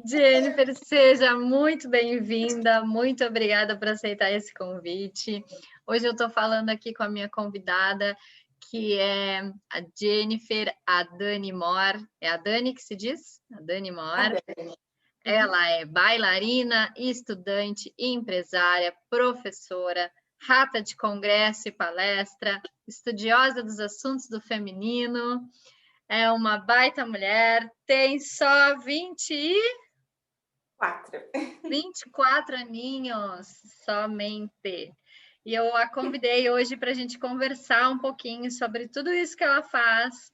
Jennifer, seja muito bem-vinda, muito obrigada por aceitar esse convite. Hoje eu estou falando aqui com a minha convidada, que é a Jennifer, a Dani Mor. É a Dani que se diz? A Dani Mor. Ela é bailarina, estudante, empresária, professora, rata de congresso e palestra, estudiosa dos assuntos do feminino, é uma baita mulher, tem só 24 aninhos somente. E eu a convidei hoje para a gente conversar um pouquinho sobre tudo isso que ela faz,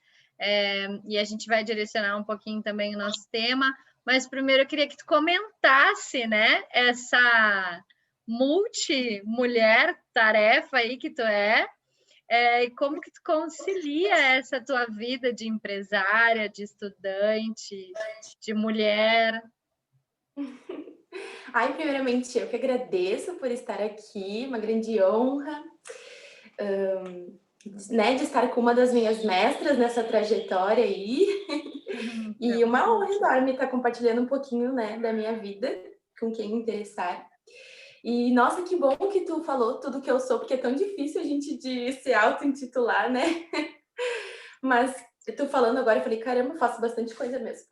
e a gente vai direcionar um pouquinho também o nosso tema. Mas primeiro eu queria que tu comentasse, né, essa multi-mulher tarefa aí que tu e como que tu concilia essa tua vida de empresária, de estudante, de mulher? Ai, primeiramente, eu que agradeço por estar aqui, uma grande honra, né, de estar com uma das minhas mestras nessa trajetória aí. E uma honra enorme estar compartilhando um pouquinho, né, da minha vida com quem interessar. E, nossa, que bom que tu falou tudo que eu sou, porque é tão difícil a gente de se auto-intitular, né? Mas tu falando agora, eu falei, caramba, eu faço bastante coisa mesmo.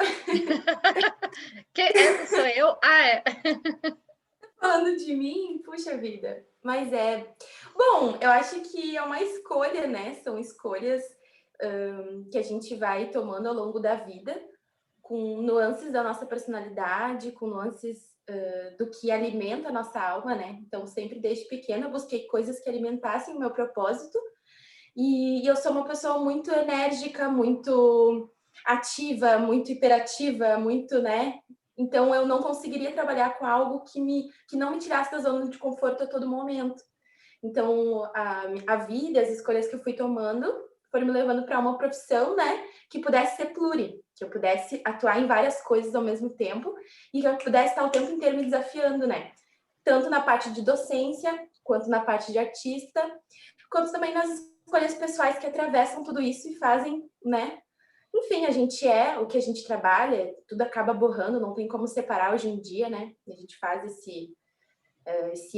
Essa sou eu? Ah, é. Falando de mim, puxa vida. Mas é. Bom, eu acho que é uma escolha, né? São escolhas que a gente vai tomando ao longo da vida, com nuances da nossa personalidade, com nuances do que alimenta a nossa alma, né? Então, sempre desde pequena, eu busquei coisas que alimentassem o meu propósito. E eu sou uma pessoa muito enérgica, muito ativa, muito hiperativa, muito, né? Então eu não conseguiria trabalhar com algo que não me tirasse da zona de conforto a todo momento. Então a vida, as escolhas que eu fui tomando foram me levando para uma profissão, né, que pudesse ser que eu pudesse atuar em várias coisas ao mesmo tempo e que eu pudesse estar o tempo inteiro me desafiando, né? Tanto na parte de docência, quanto na parte de artista, quanto também nas escolhas pessoais que atravessam tudo isso e fazem, né? Enfim, a gente é o que a gente trabalha, tudo acaba borrando, não tem como separar hoje em dia, né? A gente faz esse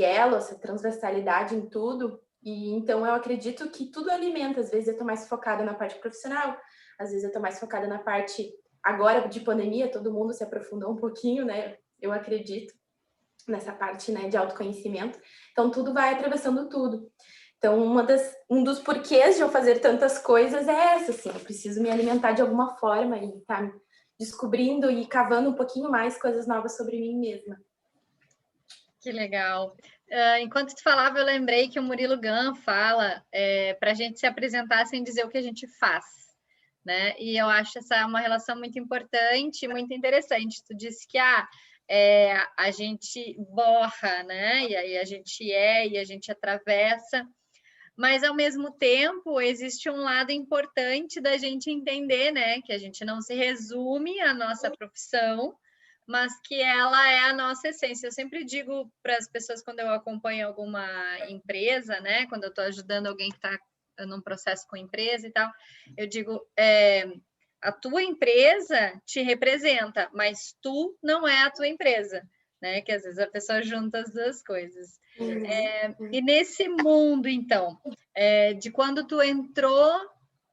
elo, essa transversalidade em tudo. E então eu acredito que tudo alimenta. Às vezes eu tô mais focada na parte profissional, às vezes eu tô mais focada na parte agora de pandemia, todo mundo se aprofundou um pouquinho, né? Eu acredito nessa parte, né, de autoconhecimento. Então tudo vai atravessando tudo. Então, um dos porquês de eu fazer tantas coisas é essa, assim, eu preciso me alimentar de alguma forma e tá descobrindo e cavando um pouquinho mais coisas novas sobre mim mesma. Que legal. Enquanto tu falava, eu lembrei que o Murilo Gun fala para a gente se apresentar sem dizer o que a gente faz, né? E eu acho essa uma relação muito importante, muito interessante. Tu disse que a gente borra, né? E aí a gente e a gente atravessa, mas ao mesmo tempo existe um lado importante da gente entender, né? Que a gente não se resume à nossa profissão, mas que ela é a nossa essência. Eu sempre digo para as pessoas quando eu acompanho alguma empresa, né? Quando eu estou ajudando alguém que está num processo com empresa e tal, eu digo, a tua empresa te representa, mas tu não é a tua empresa, né? Que às vezes a pessoa junta as duas coisas. E nesse mundo, então, de quando tu entrou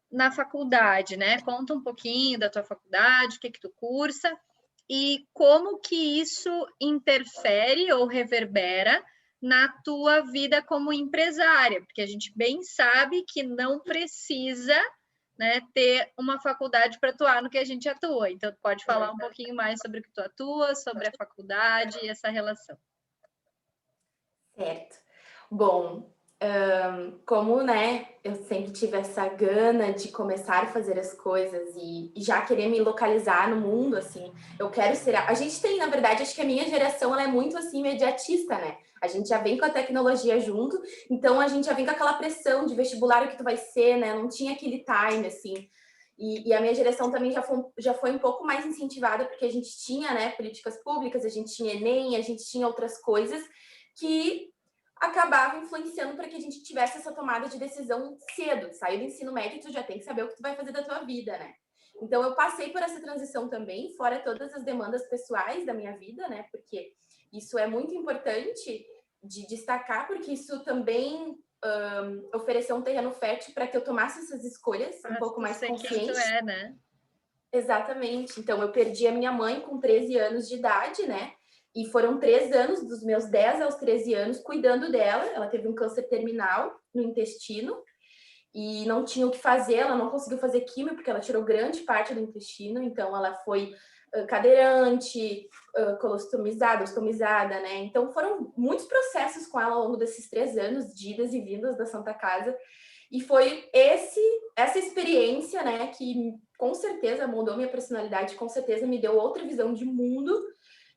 na faculdade, né? Conta um pouquinho da tua faculdade, o que tu cursa e como que isso interfere ou reverbera na tua vida como empresária, porque a gente bem sabe que não precisa, né, ter uma faculdade para atuar no que a gente atua. Então, tu pode falar um pouquinho mais sobre o que tu atua, sobre a faculdade e essa relação. Certo. Bom, como, né, eu sempre tive essa gana de começar a fazer as coisas e já querer me localizar no mundo, assim, eu quero ser... A gente tem, na verdade, acho que a minha geração, ela é muito, assim, imediatista, né? A gente já vem com a tecnologia junto, então a gente já vem com aquela pressão de vestibular o que tu vai ser, né? Não tinha aquele time, assim. E a minha geração também já foi um pouco mais incentivada, porque a gente tinha, né, políticas públicas, a gente tinha Enem, a gente tinha outras coisas que acabava influenciando para que a gente tivesse essa tomada de decisão cedo. Saiu do ensino médio, tu já tem que saber o que tu vai fazer da tua vida, né? Então, eu passei por essa transição também, fora todas as demandas pessoais da minha vida, né? Porque isso é muito importante de destacar, porque isso também ofereceu um terreno fértil para que eu tomasse essas escolhas um pouco mais conscientes. Quem tu é, né? Exatamente. Então, eu perdi a minha mãe com 13 anos de idade, né? E foram 3 anos, dos meus 10 aos 13 anos, cuidando dela. Ela teve um câncer terminal no intestino e não tinha o que fazer, ela não conseguiu fazer químio, porque ela tirou grande parte do intestino, então ela foi cadeirante, colostomizada, ostomizada, né? Então foram muitos processos com ela ao longo desses 3 anos, de idas e vindas da Santa Casa, e foi essa experiência, né, que com certeza mudou minha personalidade, com certeza me deu outra visão de mundo,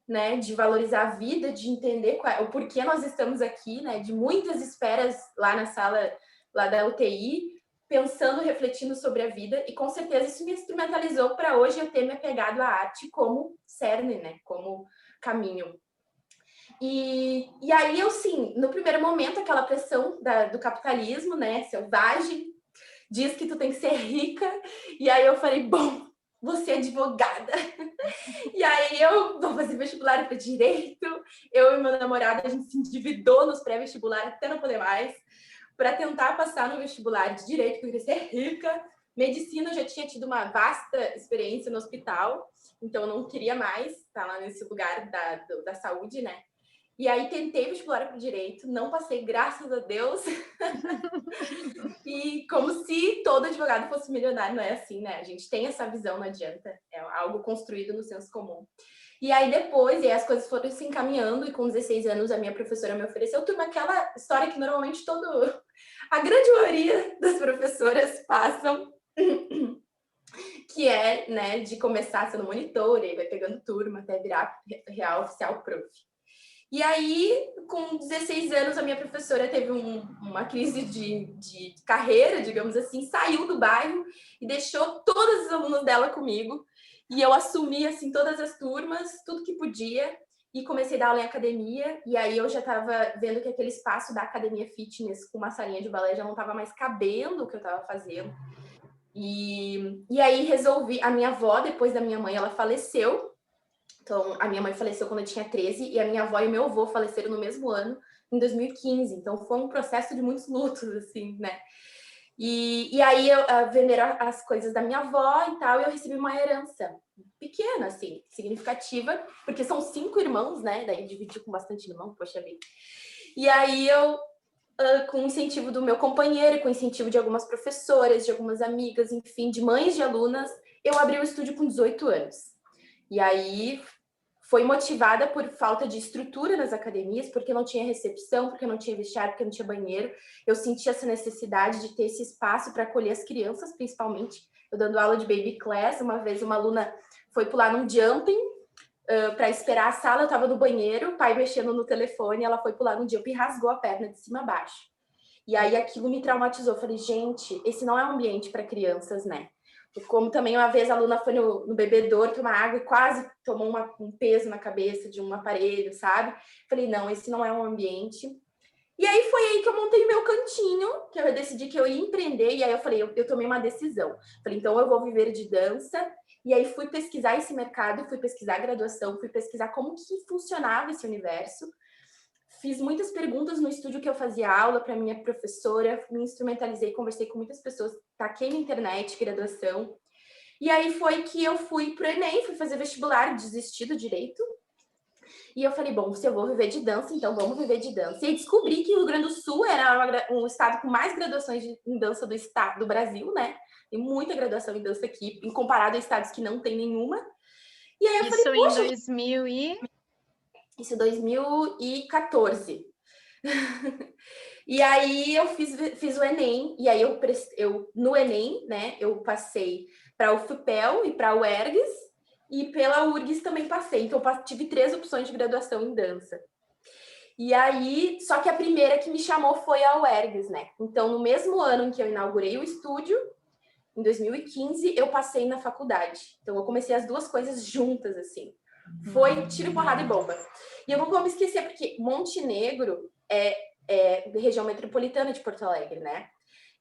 né, de valorizar a vida, de entender o porquê nós estamos aqui, né, de muitas esperas lá na sala lá da UTI, pensando, refletindo sobre a vida, e com certeza isso me instrumentalizou para hoje eu ter me apegado à arte como cerne, né, como caminho. E aí eu, sim, no primeiro momento, aquela pressão do capitalismo, né, selvagem, diz que tu tem que ser rica, e aí eu falei, bom, vou ser advogada. E aí eu vou fazer vestibular para direito, eu e meu namorado, a gente se endividou nos pré-vestibulares até não poder mais, para tentar passar no vestibular de direito, porque eu queria ser rica. Medicina, eu já tinha tido uma vasta experiência no hospital, então eu não queria mais estar lá nesse lugar da saúde, né? E aí tentei vestibular para direito, não passei, graças a Deus. E como se todo advogado fosse milionário, não é assim, né? A gente tem essa visão, não adianta, é algo construído no senso comum. E aí depois, e aí as coisas foram se encaminhando, e com 16 anos a minha professora me ofereceu, turma, aquela história que normalmente a grande maioria das professoras passam, que é, né, de começar sendo monitora, e vai pegando turma até virar real oficial prof. E aí, com 16 anos, a minha professora teve uma crise de carreira, digamos assim, saiu do bairro e deixou todas as alunas dela comigo. E eu assumi, assim, todas as turmas, tudo que podia, e comecei a dar aula em academia. E aí eu já estava vendo que aquele espaço da academia fitness com uma salinha de balé já não estava mais cabendo o que eu estava fazendo. E aí resolvi, a minha avó, depois da minha mãe, ela faleceu. Então, a minha mãe faleceu quando eu tinha 13 e a minha avó e o meu avô faleceram no mesmo ano, em 2015. Então, foi um processo de muitos lutos, assim, né? E aí, venderam as coisas da minha avó e tal, e eu recebi uma herança pequena, assim, significativa, porque são 5 irmãos, né? Daí, dividi com bastante irmão, poxa vida. E aí, eu, com o incentivo do meu companheiro, com o incentivo de algumas professoras, de algumas amigas, enfim, de mães de alunas, eu abri o estúdio com 18 anos. E aí foi motivada por falta de estrutura nas academias, porque não tinha recepção, porque não tinha vestiário, porque não tinha banheiro. Eu senti essa necessidade de ter esse espaço para acolher as crianças, principalmente. Eu dando aula de baby class, uma vez uma aluna foi pular num jumping para esperar a sala, eu estava no banheiro, o pai mexendo no telefone, ela foi pular no jumping e rasgou a perna de cima a baixo. E aí aquilo me traumatizou. Eu falei, gente, esse não é um ambiente para crianças, né? Como também uma vez a aluna foi no bebedouro tomar água e quase tomou um peso na cabeça de um aparelho, sabe? Falei, não, esse não é um ambiente. E aí foi aí que eu montei meu cantinho, que eu decidi que eu ia empreender, e aí eu falei, eu tomei uma decisão. Falei, então eu vou viver de dança, e aí fui pesquisar esse mercado, fui pesquisar graduação, fui pesquisar como que funcionava esse universo. Fiz muitas perguntas no estúdio que eu fazia aula para minha professora, me instrumentalizei, conversei com muitas pessoas, taquei na internet, graduação. E aí foi que eu fui pro Enem, fui fazer vestibular, desisti do direito. E eu falei, bom, se eu vou viver de dança, então vamos viver de dança. E aí descobri que o Rio Grande do Sul era um estado com mais graduações em dança do estado do Brasil, né? Tem muita graduação em dança aqui, em comparado a estados que não tem nenhuma. E aí eu falei, poxa... Isso em 2000 e... Isso em 2014. E aí eu fiz o Enem, e aí eu no Enem, né, eu passei para o FUPEL e para o UERGS, e pela URGS também passei. Então eu tive 3 opções de graduação em dança. E aí, só que a primeira que me chamou foi a UERGS, né? Então, no mesmo ano em que eu inaugurei o estúdio, em 2015, eu passei na faculdade. Então, eu comecei as 2 coisas juntas, assim. Foi tiro, porrada e bomba. E eu não vou me esquecer, porque Montenegro é região metropolitana de Porto Alegre, né?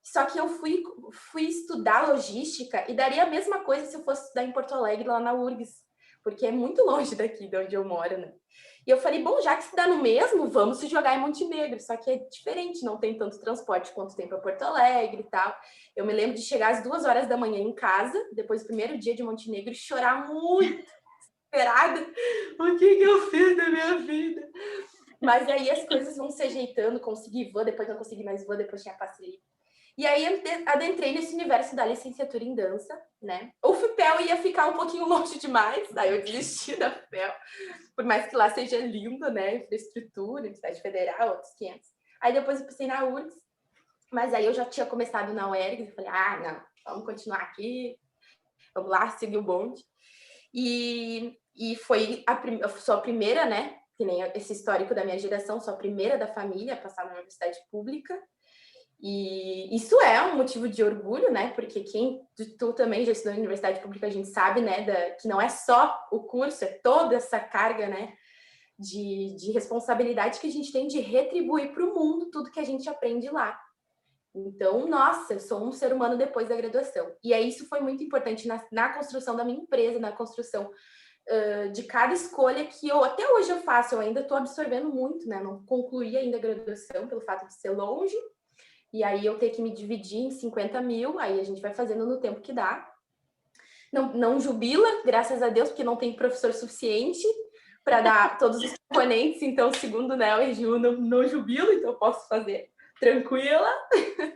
Só que eu fui estudar logística e daria a mesma coisa se eu fosse estudar em Porto Alegre, lá na URGS, porque é muito longe daqui de onde eu moro, né? E eu falei, bom, já que se dá no mesmo, vamos se jogar em Montenegro. Só que é diferente, não tem tanto transporte quanto tem para Porto Alegre e tal. Eu me lembro de chegar às 2 horas da manhã em casa, depois do primeiro dia de Montenegro, e chorar muito, desesperada. O que eu fiz da minha vida? Mas aí as coisas vão se ajeitando, consegui van, depois não consegui mais van, depois tinha passeio. E aí adentrei nesse universo da licenciatura em dança, né? O FIPEL ia ficar um pouquinho longe demais, aí eu desisti da FIPEL, por mais que lá seja lindo, né? Infraestrutura, Universidade Federal, outros 500. Aí depois eu passei na URGS, mas aí eu já tinha começado na UERGS, e falei, não, vamos continuar aqui, vamos lá, seguir o bonde. E foi sou a primeira, né? Que nem esse histórico da minha geração, sou a primeira da família a passar na universidade pública. E isso é um motivo de orgulho, né? Porque tu também já estudou em universidade pública, a gente sabe, né? Que não é só o curso, é toda essa carga, né? De responsabilidade que a gente tem de retribuir para o mundo tudo que a gente aprende lá. Então, nossa, eu sou um ser humano depois da graduação. E aí isso foi muito importante na construção da minha empresa, na construção de cada escolha que até hoje eu faço. Eu ainda estou absorvendo muito, né? Não concluí ainda a graduação pelo fato de ser longe. E aí eu ter que me dividir em 50 mil, aí a gente vai fazendo no tempo que dá. Não jubila, graças a Deus, porque não tem professor suficiente para dar todos os componentes. Então, segundo, né, o RGU não jubila, então eu posso fazer tranquila.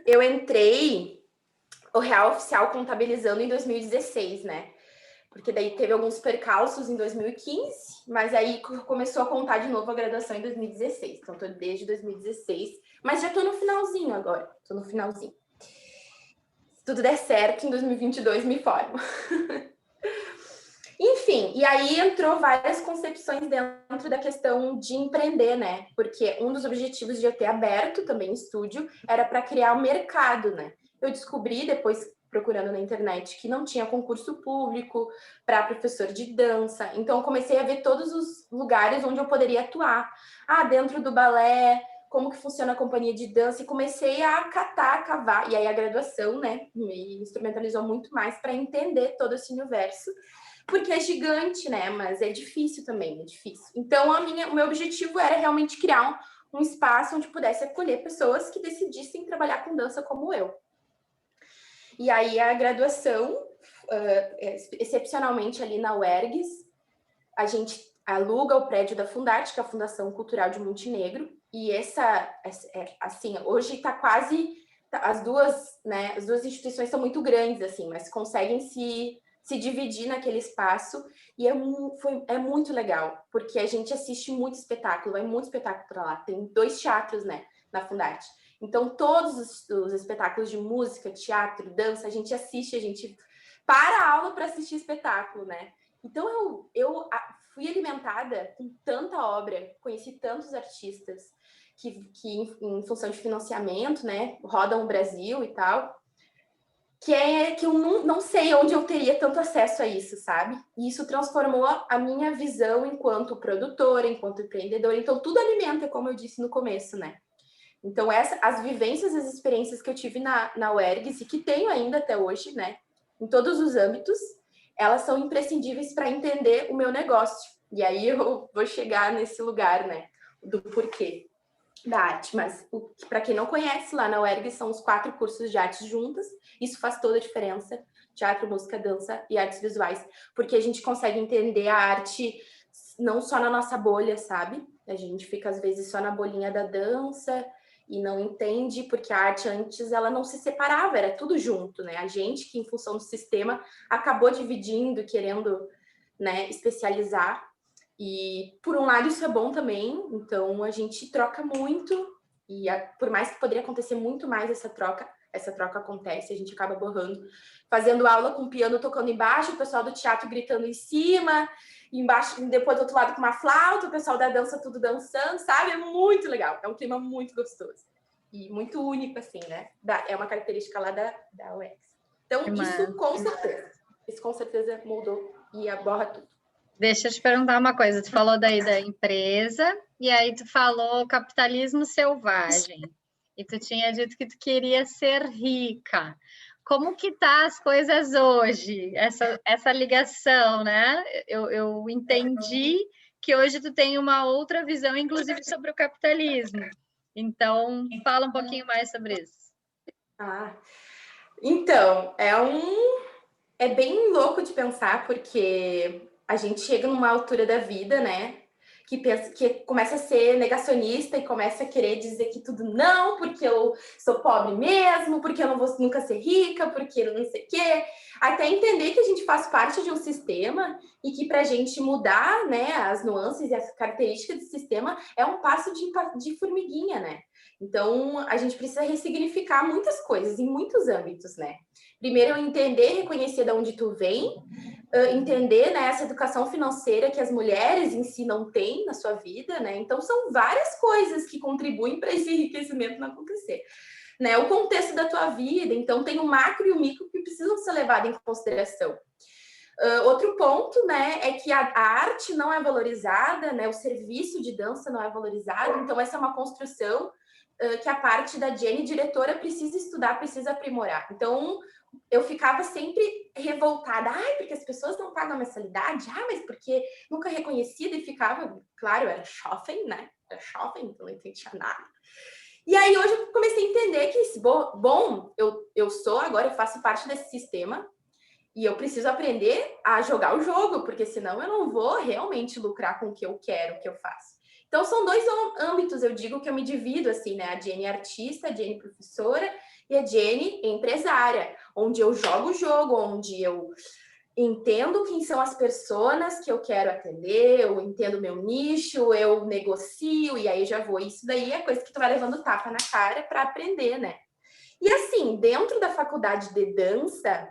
Eu entrei o Real Oficial contabilizando em 2016, né? Porque daí teve alguns percalços em 2015, mas aí começou a contar de novo a graduação em 2016. Então, estou desde 2016, mas já estou no finalzinho agora. Estou no finalzinho. Se tudo der certo, em 2022 me formo. Enfim, e aí entrou várias concepções dentro da questão de empreender, né? Porque um dos objetivos de eu ter aberto também o estúdio era para criar um mercado, né? Eu descobri depois, procurando na internet, que não tinha concurso público para professor de dança. Então, eu comecei a ver todos os lugares onde eu poderia atuar. Dentro do balé, como que funciona a companhia de dança, e comecei a cavar. E aí a graduação, né, me instrumentalizou muito mais para entender todo esse universo, porque é gigante, né, mas é difícil também, é difícil. Então, o meu objetivo era realmente criar um espaço onde pudesse acolher pessoas que decidissem trabalhar com dança como eu. E aí a graduação, excepcionalmente ali na UERGS, a gente aluga o prédio da Fundarte, que é a Fundação Cultural de Montenegro, e assim, hoje está quase, as duas instituições são muito grandes, assim, mas conseguem se dividir naquele espaço, e é muito legal, porque a gente assiste muito espetáculo, vai muito espetáculo para lá, tem 2 teatros, né, na Fundarte. Então, todos os espetáculos de música, teatro, dança, a gente assiste, a gente para a aula para assistir espetáculo, né? Então, eu fui alimentada com tanta obra, conheci tantos artistas que em função de financiamento, né, rodam o Brasil e tal, que eu não sei onde eu teria tanto acesso a isso, sabe? E isso transformou a minha visão enquanto produtora, enquanto empreendedora. Então, tudo alimenta, como eu disse no começo, né? Então, as vivências, as experiências que eu tive na UERGS e que tenho ainda até hoje, né, em todos os âmbitos, elas são imprescindíveis para entender o meu negócio. E aí eu vou chegar nesse lugar, né, do porquê da arte. Mas, para quem não conhece, lá na UERGS são os 4 cursos de artes juntas. Isso faz toda a diferença. Teatro, música, dança e artes visuais. Porque a gente consegue entender a arte não só na nossa bolha, sabe? A gente fica, às vezes, só na bolinha da dança e não entende, porque a arte antes ela não se separava, era tudo junto, né? A gente que, em função do sistema, acabou dividindo, querendo, né, especializar. E, por um lado, isso é bom também, então a gente troca muito, e por mais que poderia acontecer muito mais essa troca acontece, a gente acaba borrando, fazendo aula com o piano tocando embaixo, o pessoal do teatro gritando em cima, embaixo, depois do outro lado com uma flauta, o pessoal da dança tudo dançando, sabe? É muito legal, é um clima muito gostoso e muito único, assim, né? É uma característica lá da UX. Então, isso com certeza moldou e aborra tudo. Deixa eu te perguntar uma coisa, tu falou daí da empresa, e aí tu falou capitalismo selvagem. e tu tinha dito que tu queria ser rica. Como que tá as coisas hoje? Essa ligação, né? Eu entendi que hoje tu tem uma outra visão, inclusive sobre o capitalismo. Então, fala um pouquinho mais sobre isso. Então, é bem louco de pensar, porque a gente chega numa altura da vida, né? Que começa a ser negacionista e começa a querer dizer que tudo não, porque eu sou pobre mesmo, porque eu não vou nunca ser rica, porque eu não sei o quê. Até entender que a gente faz parte de um sistema e que para a gente mudar, né, as nuances e as características do sistema é um passo de formiguinha, né? Então, a gente precisa ressignificar muitas coisas em muitos âmbitos, né? Primeiro, entender, reconhecer de onde tu vem, entender, né, essa educação financeira que as mulheres em si não têm na sua vida, né? Então, são várias coisas que contribuem para esse enriquecimento não acontecer. Né? O contexto da tua vida, então, tem o macro e o micro que precisam ser levados em consideração. Outro ponto, né, é que a arte não é valorizada, né? O serviço de dança não é valorizado, então essa é uma construção que a parte da Jenny, diretora, precisa estudar, precisa aprimorar. Então, eu ficava sempre revoltada. Porque as pessoas não pagam a mensalidade? Mas porque nunca reconhecida, e ficava, claro, era shopping, né? Era shopping, então não entendia nada. E aí, hoje eu comecei a entender que, bom, eu faço parte desse sistema e eu preciso aprender a jogar o jogo, porque senão eu não vou realmente lucrar com o que eu quero, o que eu faço. Então, são dois âmbitos, eu digo, que eu me divido, assim, né? A Jenny artista, a Jenny professora e a Jenny empresária, onde eu jogo o jogo, onde eu entendo quem são as pessoas que eu quero atender, eu entendo meu nicho, eu negocio, e aí já vou. Isso daí é coisa que tu vai levando tapa na cara para aprender, né? E assim, dentro da faculdade de dança,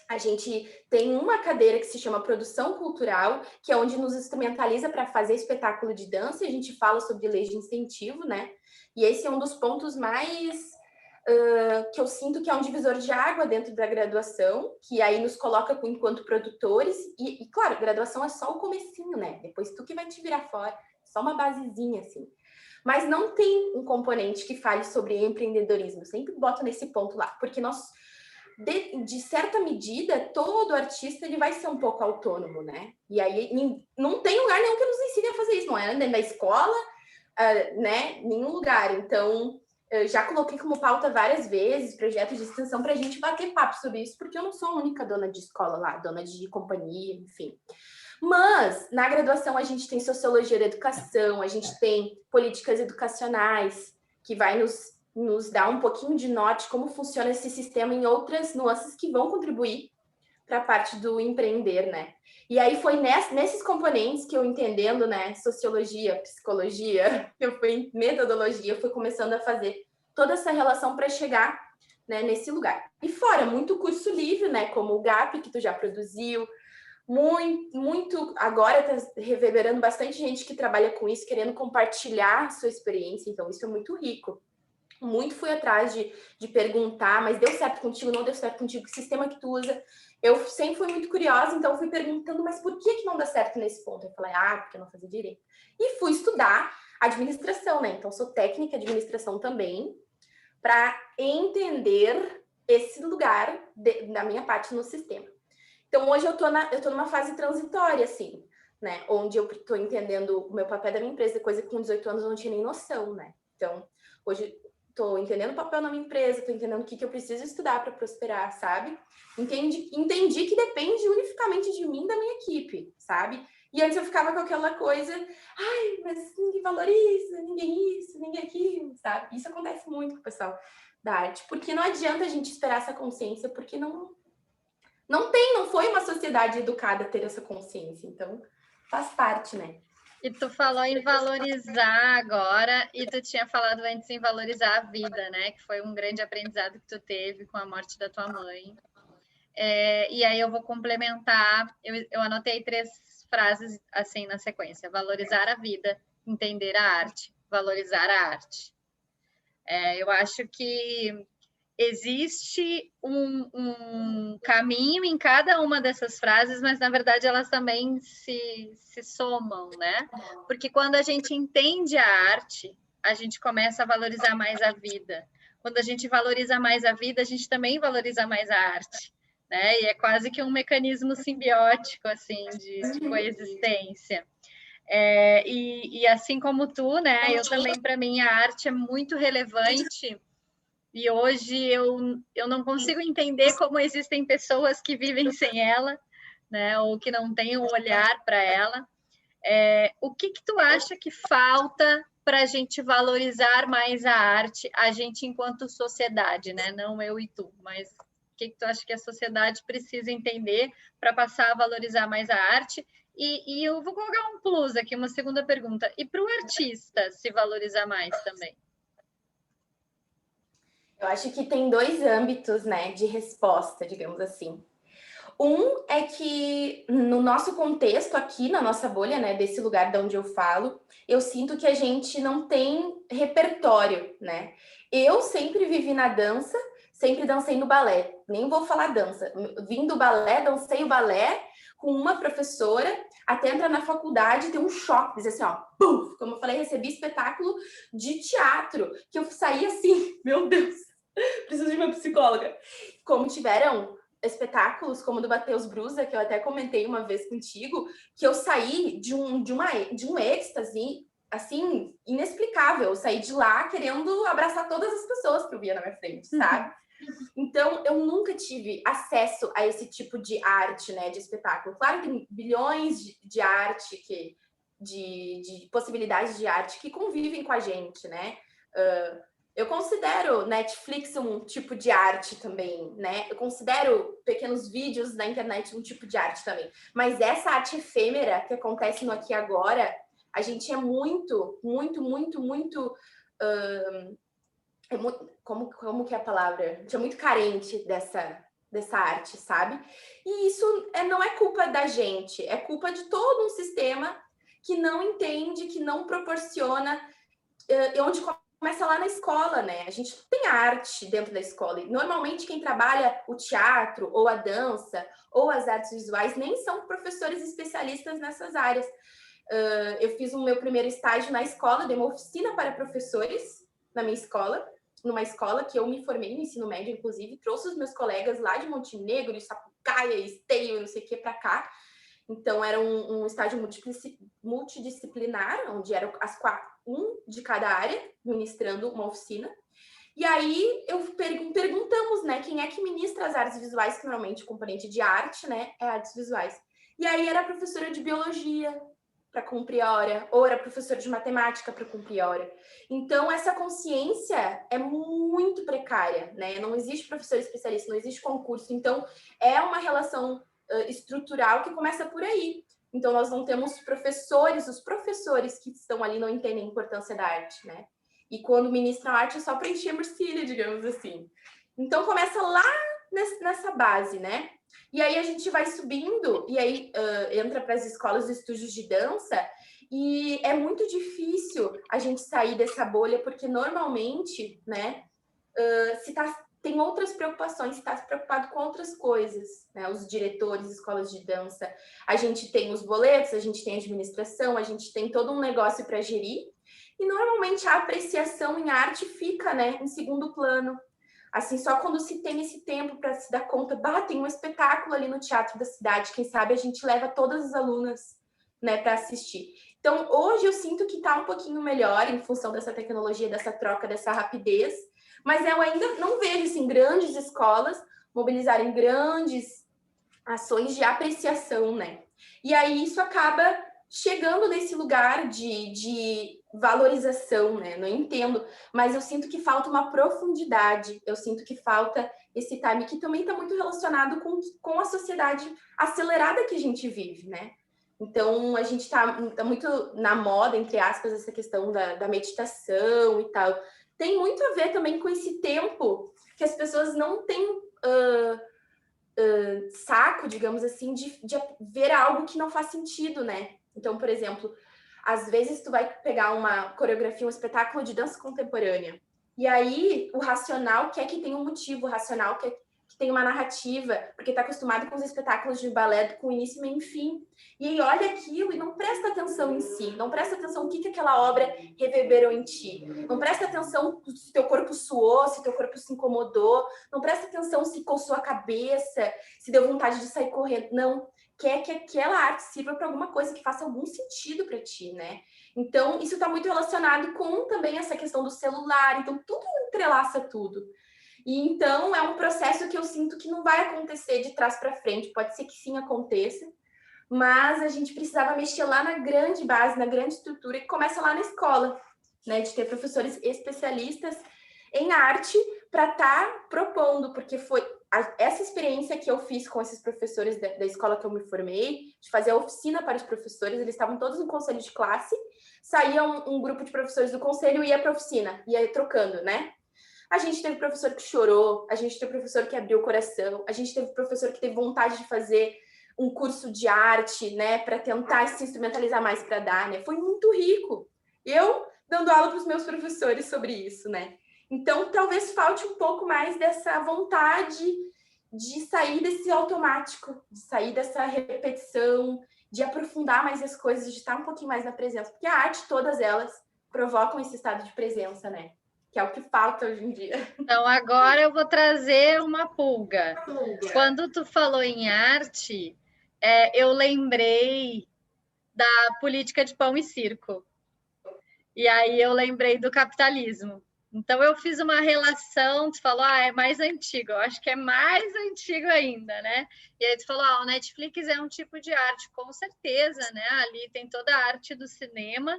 a gente tem uma cadeira que se chama Produção Cultural, que é onde nos instrumentaliza para fazer espetáculo de dança, e a gente fala sobre leis de incentivo, né? E esse é um dos pontos mais que eu sinto que é um divisor de água dentro da graduação, que aí nos coloca enquanto produtores, e claro, graduação é só o comecinho, né? Depois tu que vai te virar fora, só uma basezinha, assim. Mas não tem um componente que fale sobre empreendedorismo, eu sempre boto nesse ponto lá, porque nós de certa medida, todo artista ele vai ser um pouco autônomo, né? E aí não tem lugar nenhum que nos ensine a fazer isso, não é dentro da escola, né? Nenhum lugar. Então, eu já coloquei como pauta várias vezes projetos de extensão para a gente bater papo sobre isso, porque eu não sou a única dona de escola lá, dona de companhia, enfim. Mas, na graduação, a gente tem sociologia da educação, a gente tem políticas educacionais, que vai nos dar um pouquinho de norte como funciona esse sistema em outras nuances que vão contribuir para a parte do empreender, né? E aí foi nesses componentes que eu entendendo, né, sociologia, psicologia, eu fui metodologia, eu fui começando a fazer toda essa relação para chegar, né, nesse lugar. E fora, muito curso livre, né, como o GAP, que tu já produziu, muito agora está reverberando bastante gente que trabalha com isso, querendo compartilhar sua experiência, então isso é muito rico. Muito fui atrás de perguntar, mas deu certo contigo, não deu certo contigo, que sistema que tu usa? Eu sempre fui muito curiosa, então fui perguntando, mas por que não dá certo nesse ponto? Eu falei, porque eu não fazia direito. E fui estudar administração, né? Então, sou técnica de administração também, para entender esse lugar da minha parte no sistema. Então, hoje eu tô numa fase transitória, assim, né? Onde eu tô entendendo o meu papel da minha empresa, coisa que com 18 anos eu não tinha nem noção, né? Então, hoje estou entendendo o papel na minha empresa, estou entendendo o que eu preciso estudar para prosperar, sabe? Entendi que depende unificamente de mim e da minha equipe, sabe? E antes eu ficava com aquela coisa, mas ninguém valoriza, ninguém isso, ninguém aquilo, sabe? Isso acontece muito com o pessoal da arte, porque não adianta a gente esperar essa consciência, porque não foi uma sociedade educada a ter essa consciência, então faz parte, né? E tu falou em valorizar agora, e tu tinha falado antes em valorizar a vida, né? Que foi um grande aprendizado que tu teve com a morte da tua mãe. E aí eu vou complementar, eu anotei 3 frases assim na sequência: valorizar a vida, entender a arte, valorizar a arte. Eu acho que existe um caminho em cada uma dessas frases, mas na verdade elas também se somam, né? Porque quando a gente entende a arte, a gente começa a valorizar mais a vida. Quando a gente valoriza mais a vida, a gente também valoriza mais a arte, né? E é quase que um mecanismo simbiótico, assim, de coexistência. E assim como tu, né? Eu também, para mim, a arte é muito relevante. E hoje eu não consigo entender como existem pessoas que vivem sem ela, né? Ou que não têm um olhar para ela. O que tu acha que falta para a gente valorizar mais a arte, a gente enquanto sociedade, né? Não eu e tu, mas o que tu acha que a sociedade precisa entender para passar a valorizar mais a arte? E eu vou colocar um plus aqui, uma segunda pergunta. E para o artista se valorizar mais também? Eu acho que tem dois âmbitos, né, de resposta, digamos assim. Um é que no nosso contexto aqui, na nossa bolha, né, desse lugar de onde eu falo, eu sinto que a gente não tem repertório, né? Eu sempre vivi na dança, sempre dancei no balé. Nem vou falar dança. Vim do balé, dancei o balé com uma professora, até entrar na faculdade e ter um choque, dizer assim, ó, puf! Como eu falei, recebi espetáculo de teatro, que eu saí assim, meu Deus, preciso de uma psicóloga. Como tiveram espetáculos como o do Matheus Brusa, que eu até comentei uma vez contigo, que eu saí de um êxtase assim inexplicável. Eu saí de lá querendo abraçar todas as pessoas que eu via na minha frente, sabe? Então, eu nunca tive acesso a esse tipo de arte, né, de espetáculo. Claro que tem bilhões de arte, de possibilidades de arte que convivem com a gente, né? Eu considero Netflix um tipo de arte também, né? Eu considero pequenos vídeos na internet um tipo de arte também. Mas essa arte efêmera que acontece no aqui e agora, a gente é muito, muito, muito, muito... como que é a palavra? A gente é muito carente dessa arte, sabe? E isso não é culpa da gente, é culpa de todo um sistema que não entende, que não proporciona, onde começa lá na escola, né? A gente tem arte dentro da escola. E normalmente quem trabalha o teatro, ou a dança, ou as artes visuais, nem são professores especialistas nessas áreas. Eu fiz o meu primeiro estágio na escola, dei uma oficina para professores na minha escola, numa escola que eu me formei no ensino médio, inclusive, trouxe os meus colegas lá de Montenegro, de Sapucaia, Esteio, não sei o que, para cá. Então, era um estágio multidisciplinar, onde eram um de cada área, ministrando uma oficina. E aí, perguntamos, né, quem é que ministra as artes visuais, que normalmente o componente de arte, né, é artes visuais. E aí, era a professora de biologia, para cumprir a hora, ou era professora de matemática para cumprir a hora. Então, essa consciência é muito precária, né? Não existe professor especialista, não existe concurso. Então, é uma relação estrutural que começa por aí. Então, nós não temos os professores que estão ali não entendem a importância da arte, né? E quando ministram arte é só para encher a morcilha, digamos assim. Então, começa lá nessa base, né? E aí a gente vai subindo, e aí entra para as escolas e estúdios de dança, e é muito difícil a gente sair dessa bolha, porque normalmente, né, tem outras preocupações, está preocupado com outras coisas, né? Os diretores, escolas de dança, a gente tem os boletos, a gente tem a administração, a gente tem todo um negócio para gerir, e normalmente a apreciação em arte fica, né, em segundo plano. Assim, só quando se tem esse tempo para se dar conta, tem um espetáculo ali no Teatro da Cidade, quem sabe a gente leva todas as alunas, né, para assistir. Então, hoje eu sinto que está um pouquinho melhor em função dessa tecnologia, dessa troca, dessa rapidez, mas eu ainda não vejo, assim, grandes escolas mobilizarem grandes ações de apreciação, né? E aí isso acaba chegando nesse lugar de valorização, né? Não entendo, mas eu sinto que falta uma profundidade, eu sinto que falta esse time que também está muito relacionado com a sociedade acelerada que a gente vive, né? Então, a gente está muito na moda, entre aspas, essa questão da meditação e tal. Tem muito a ver também com esse tempo que as pessoas não têm saco, digamos assim, de ver algo que não faz sentido, né? Então, por exemplo, às vezes tu vai pegar uma coreografia, um espetáculo de dança contemporânea, e aí o racional quer que tenha um motivo, o racional quer que tem uma narrativa, porque está acostumado com os espetáculos de balé com início, meio e fim. E aí olha aquilo e não presta atenção em si, não presta atenção no que aquela obra reverberou em ti. Não presta atenção se teu corpo suou, se teu corpo se incomodou, não presta atenção se coçou a cabeça, se deu vontade de sair correndo. Não, quer que aquela arte sirva para alguma coisa que faça algum sentido para ti, né? Então, isso está muito relacionado com também essa questão do celular. Então, tudo entrelaça tudo. E então, é um processo que eu sinto que não vai acontecer de trás para frente. Pode ser que sim aconteça, mas a gente precisava mexer lá na grande base, na grande estrutura, que começa lá na escola, né? De ter professores especialistas em arte para estar propondo, porque foi essa experiência que eu fiz com esses professores da escola que eu me formei, de fazer a oficina para os professores, eles estavam todos no conselho de classe, saía um grupo de professores do conselho e ia para a oficina, ia trocando, né? A gente teve professor que chorou, a gente teve professor que abriu o coração, a gente teve professor que teve vontade de fazer um curso de arte, né, para tentar se instrumentalizar mais para dar, né? Foi muito rico. Eu dando aula para os meus professores sobre isso, né? Então, talvez falte um pouco mais dessa vontade de sair desse automático, de sair dessa repetição, de aprofundar mais as coisas, de estar um pouquinho mais na presença. Porque a arte, todas elas, provocam esse estado de presença, né? Que é o que falta hoje em dia. Então, agora eu vou trazer uma pulga. Quando tu falou em arte, eu lembrei da política de pão e circo. E aí eu lembrei do capitalismo. Então, eu fiz uma relação, tu falou, é mais antigo. Eu acho que é mais antigo ainda, né? E aí tu falou, o Netflix é um tipo de arte, com certeza, né? Ali tem toda a arte do cinema,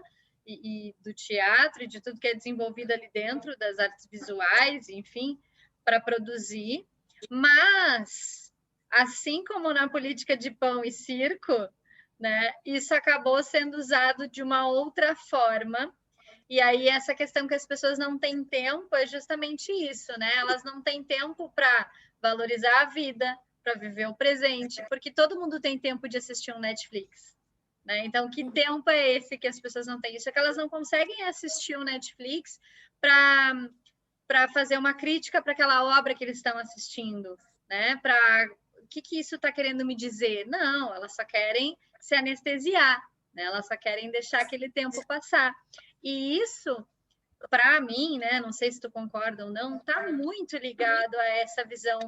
e do teatro e de tudo que é desenvolvido ali dentro, das artes visuais, enfim, para produzir. Mas, assim como na política de pão e circo, né, isso acabou sendo usado de uma outra forma. E aí, essa questão que as pessoas não têm tempo é justamente isso, né? Elas não têm tempo para valorizar a vida, para viver o presente, porque todo mundo tem tempo de assistir um Netflix. Né? Então, que tempo é esse que as pessoas não têm? Isso é que elas não conseguem assistir o Netflix para fazer uma crítica para aquela obra que eles estão assistindo, né? Para o que isso está querendo me dizer? Não, elas só querem se anestesiar, né? Elas só querem deixar aquele tempo passar. E isso, para mim, né? Não sei se tu concorda ou não, está muito ligado a essa visão,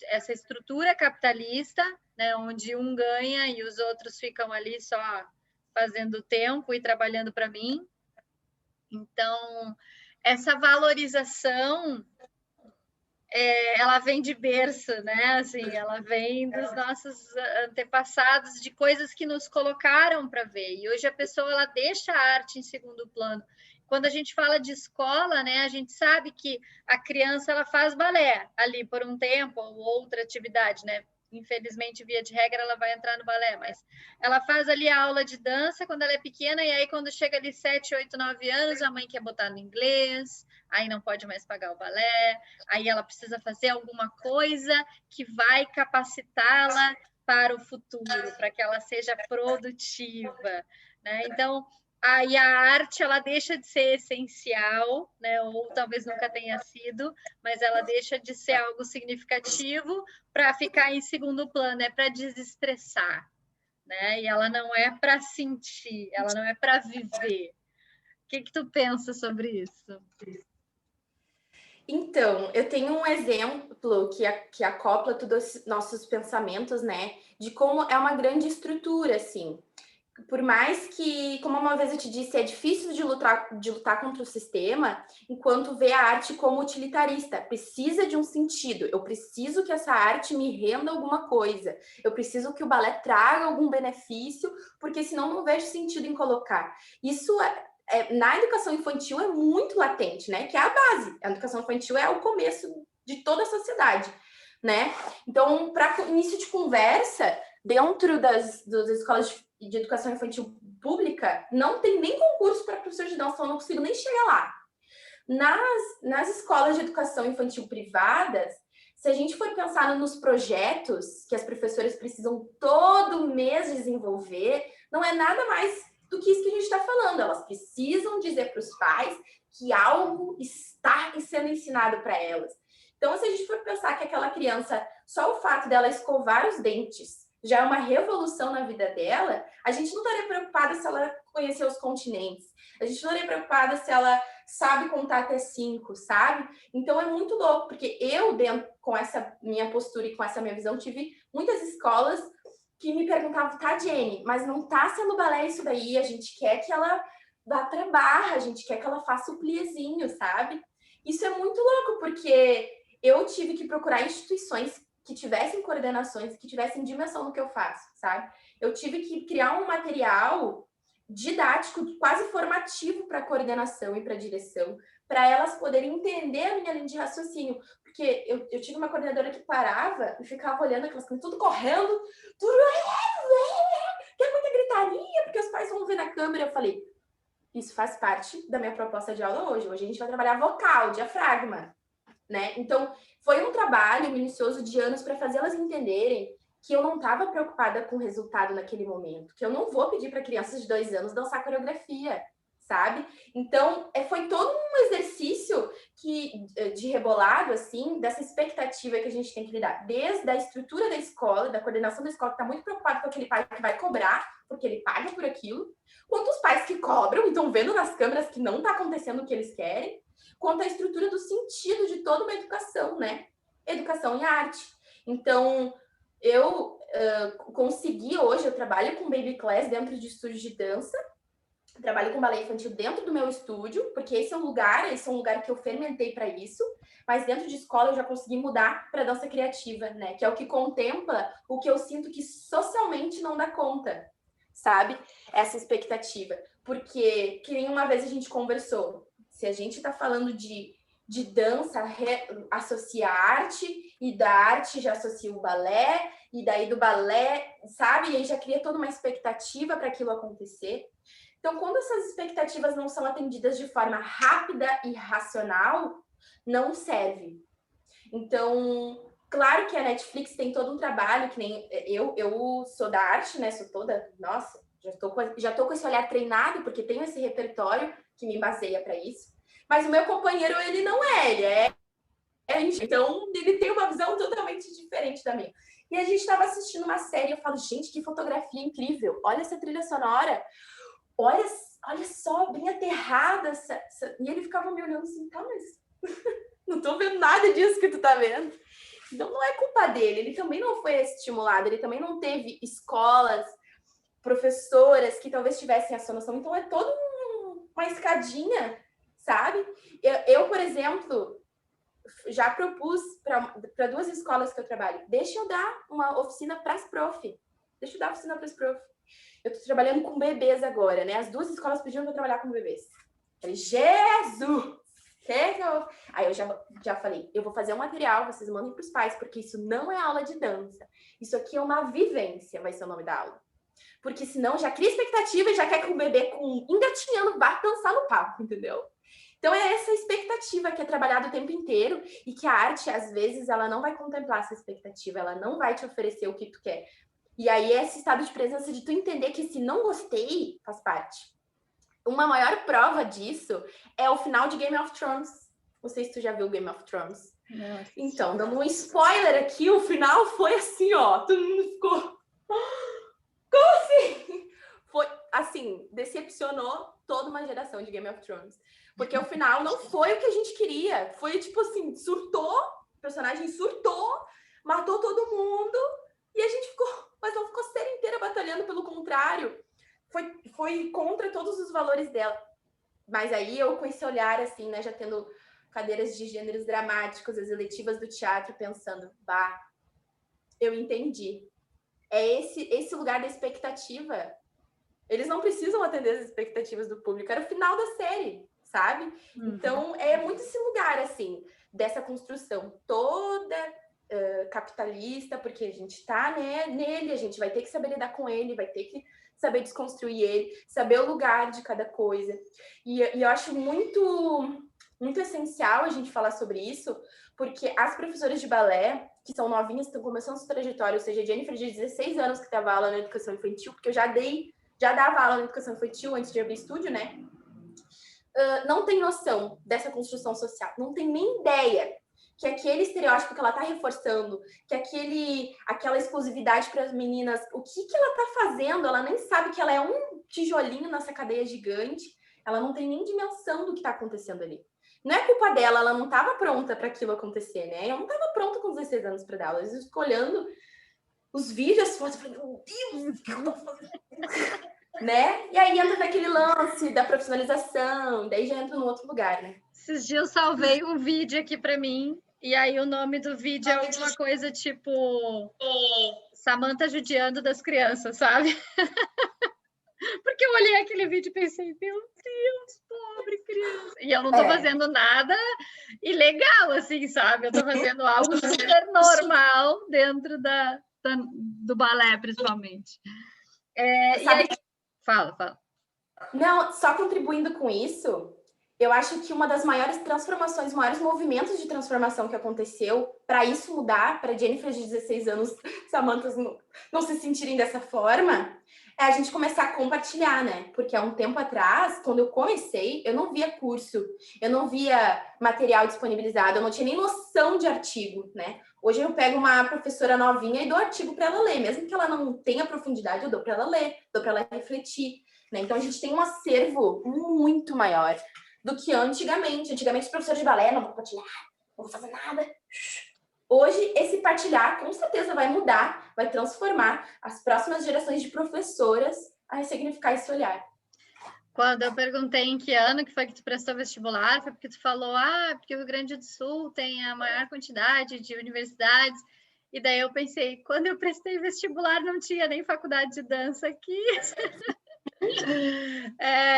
essa estrutura capitalista, né, onde um ganha e os outros ficam ali só fazendo tempo e trabalhando para mim. Então, essa valorização, ela vem de berço, né? Assim, ela vem dos nossos antepassados, de coisas que nos colocaram para ver. E hoje a pessoa ela deixa a arte em segundo plano. Quando a gente fala de escola, né, a gente sabe que a criança ela faz balé ali por um tempo ou outra atividade, né? Infelizmente, via de regra, ela vai entrar no balé, mas ela faz ali a aula de dança quando ela é pequena, e aí quando chega ali 7, 8, 9 anos, a mãe quer botar no inglês, aí não pode mais pagar o balé, aí ela precisa fazer alguma coisa que vai capacitá-la para o futuro, para que ela seja produtiva, né? Então, aí a arte ela deixa de ser essencial, né? Ou talvez nunca tenha sido, mas ela deixa de ser algo significativo para ficar em segundo plano, é para desestressar, né? E ela não é para sentir, ela não é para viver. O que tu pensa sobre isso? Então, eu tenho um exemplo que acopla todos os nossos pensamentos, né? De como é uma grande estrutura, assim. Por mais que, como uma vez eu te disse, é difícil de lutar contra o sistema, enquanto vê a arte como utilitarista. Precisa de um sentido. Eu preciso que essa arte me renda alguma coisa. Eu preciso que o balé traga algum benefício, porque senão não vejo sentido em colocar. Isso na educação infantil é muito latente, né? Que é a base. A educação infantil é o começo de toda a sociedade, né? Então, para início de conversa, dentro das escolas de educação infantil pública, não tem nem concurso para professor de dança, então eu não consigo nem chegar lá. Nas escolas de educação infantil privadas, se a gente for pensar nos projetos que as professoras precisam todo mês desenvolver, não é nada mais do que isso que a gente está falando. Elas precisam dizer para os pais que algo está sendo ensinado para elas, Então, se a gente for pensar que aquela criança, só o fato dela escovar os dentes já é uma revolução na vida dela, a gente não estaria preocupada se ela conhecer os continentes. A gente não estaria preocupada se ela sabe contar até 5, sabe? Então, é muito louco, porque eu, dentro, com essa minha postura e com essa minha visão, tive muitas escolas que me perguntavam, tá, Jenny, mas não tá sendo balé isso daí, a gente quer que ela vá pra barra, a gente quer que ela faça o pliezinho, sabe? Isso é muito louco, porque eu tive que procurar instituições que tivessem coordenações, que tivessem dimensão no que eu faço, sabe? Eu tive que criar um material didático, quase formativo para coordenação e para direção, para elas poderem entender a minha linha de raciocínio. Porque eu tive uma coordenadora que parava e ficava olhando aquelas coisas, tudo correndo, tudo... que é muita gritaria, porque os pais vão ver na câmera. Eu falei, isso faz parte da minha proposta de aula hoje. Hoje a gente vai trabalhar vocal, diafragma, né? Então, foi um trabalho minucioso de anos para fazê-las entenderem que eu não estava preocupada com o resultado naquele momento, que eu não vou pedir para crianças de 2 anos dançar coreografia, sabe? Então, foi todo um exercício de rebolado, assim, dessa expectativa que a gente tem que lidar, desde a estrutura da escola, da coordenação da escola, que está muito preocupado com aquele pai que vai cobrar, porque ele paga por aquilo, quanto os pais que cobram e estão vendo nas câmeras que não está acontecendo o que eles querem, quanto a estrutura do sentido de toda uma educação, né? Educação e arte. Então, eu consegui hoje, eu trabalho com baby class dentro de estúdios de dança, trabalho com balé infantil dentro do meu estúdio, porque esse é um lugar que eu fermentei para isso, mas dentro de escola eu já consegui mudar para dança criativa, né? Que é o que contempla o que eu sinto que socialmente não dá conta, sabe? Essa expectativa. Porque, que nem uma vez a gente conversou, se a gente está falando de dança, associa a arte, e da arte já associa o balé, e daí do balé, sabe? E aí já cria toda uma expectativa para aquilo acontecer. Então, quando essas expectativas não são atendidas de forma rápida e racional, não serve. Então, claro que a Netflix tem todo um trabalho, que nem eu sou da arte, né? Sou toda, nossa, já tô com esse olhar treinado, porque tenho esse repertório que me baseia para isso. Mas o meu companheiro, ele não é, ele é então ele tem uma visão totalmente diferente da minha. E a gente estava assistindo uma série, eu falo, gente, que fotografia incrível, olha essa trilha sonora, olha só, bem aterrada. E ele ficava me olhando assim, tá, mas não tô vendo nada disso que tu tá vendo. Então não é culpa dele, ele também não foi estimulado, ele também não teve escolas, professoras que talvez tivessem essa noção. Então é toda uma escadinha, sabe? Eu, por exemplo, já propus para 2 escolas que eu trabalho, deixa eu dar uma oficina para as prof. Deixa eu dar oficina para as prof. Eu tô trabalhando com bebês agora, né? As 2 escolas pediram para eu trabalhar com bebês. Eu falei, Jesus! Aí eu já falei, eu vou fazer um material, vocês mandem para os pais, porque isso não é aula de dança. Isso aqui é uma vivência, vai ser o nome da aula. Porque senão já cria expectativa e já quer que o bebê engatinhando vá dançar no palco, entendeu? Então é essa expectativa que é trabalhada o tempo inteiro e que a arte, às vezes, ela não vai contemplar essa expectativa, ela não vai te oferecer o que tu quer. E aí esse estado de presença de tu entender que se não gostei, faz parte. Uma maior prova disso é o final de Game of Thrones. Não sei se tu já viu Game of Thrones. Nossa. Então, dando um spoiler aqui, o final foi assim, ó. Todo mundo ficou... Como assim? Foi, assim, decepcionou toda uma geração de Game of Thrones. Porque o final não foi o que a gente queria. Foi, tipo assim, surtou, o personagem surtou, matou todo mundo, e a gente ficou... Mas não ficou a série inteira batalhando, pelo contrário. Foi contra todos os valores dela. Mas aí eu, com esse olhar, assim, né, já tendo cadeiras de gêneros dramáticos, as eletivas do teatro, pensando, bah, eu entendi. É esse lugar da expectativa. Eles não precisam atender as expectativas do público. Era o final da série, sabe? Uhum. Então, é muito esse lugar, assim, dessa construção toda capitalista, porque a gente tá, né, nele, a gente vai ter que saber lidar com ele, vai ter que saber desconstruir ele, saber o lugar de cada coisa. E eu acho muito, muito essencial a gente falar sobre isso, porque as professoras de balé, que são novinhas, estão começando sua trajetória, ou seja, a Jennifer de 16 anos que dava aula na educação infantil, porque eu já dava aula na educação infantil antes de abrir estúdio, né? Não tem noção dessa construção social, não tem nem ideia que aquele estereótipo que ela está reforçando, que aquela exclusividade para as meninas, o que ela está fazendo? Ela nem sabe que ela é um tijolinho nessa cadeia gigante, ela não tem nem dimensão do que está acontecendo ali. Não é culpa dela, ela não estava pronta para aquilo acontecer, né? Eu não estava pronta com 16 anos para dar aula. Eu estou olhando os vídeos, as fotos, eu falei, meu Deus, o que eu tô fazendo? Né? E aí entra naquele lance da profissionalização, daí já entra num outro lugar, né? Esses dias eu salvei um vídeo aqui para mim, e aí o nome do vídeo é alguma coisa tipo Samantha judiando das crianças, sabe? Porque eu olhei aquele vídeo e pensei, meu Deus, pobre criança. E eu não tô fazendo nada ilegal, assim, sabe? Eu tô fazendo algo super normal dentro do balé, principalmente. E aí... Fala. Não, só contribuindo com isso, eu acho que uma das maiores transformações, maiores movimentos de transformação que aconteceu para isso mudar, para Jennifer de 16 anos, Samantha não se sentirem dessa forma, é a gente começar a compartilhar, né? Porque há um tempo atrás, quando eu comecei, eu não via curso, eu não via material disponibilizado, eu não tinha nem noção de artigo, né? Hoje eu pego uma professora novinha e dou artigo para ela ler, mesmo que ela não tenha profundidade, eu dou para ela ler, dou para ela refletir, né? Então a gente tem um acervo muito maior do que antigamente. Antigamente, os professores de balé não vão partilhar, não vou fazer nada. Hoje, esse partilhar com certeza vai mudar, vai transformar as próximas gerações de professoras a ressignificar esse olhar. Quando eu perguntei em que ano que foi que tu prestou vestibular, foi porque tu falou, porque o Rio Grande do Sul tem a maior quantidade de universidades. E daí eu pensei, quando eu prestei vestibular, não tinha nem faculdade de dança aqui.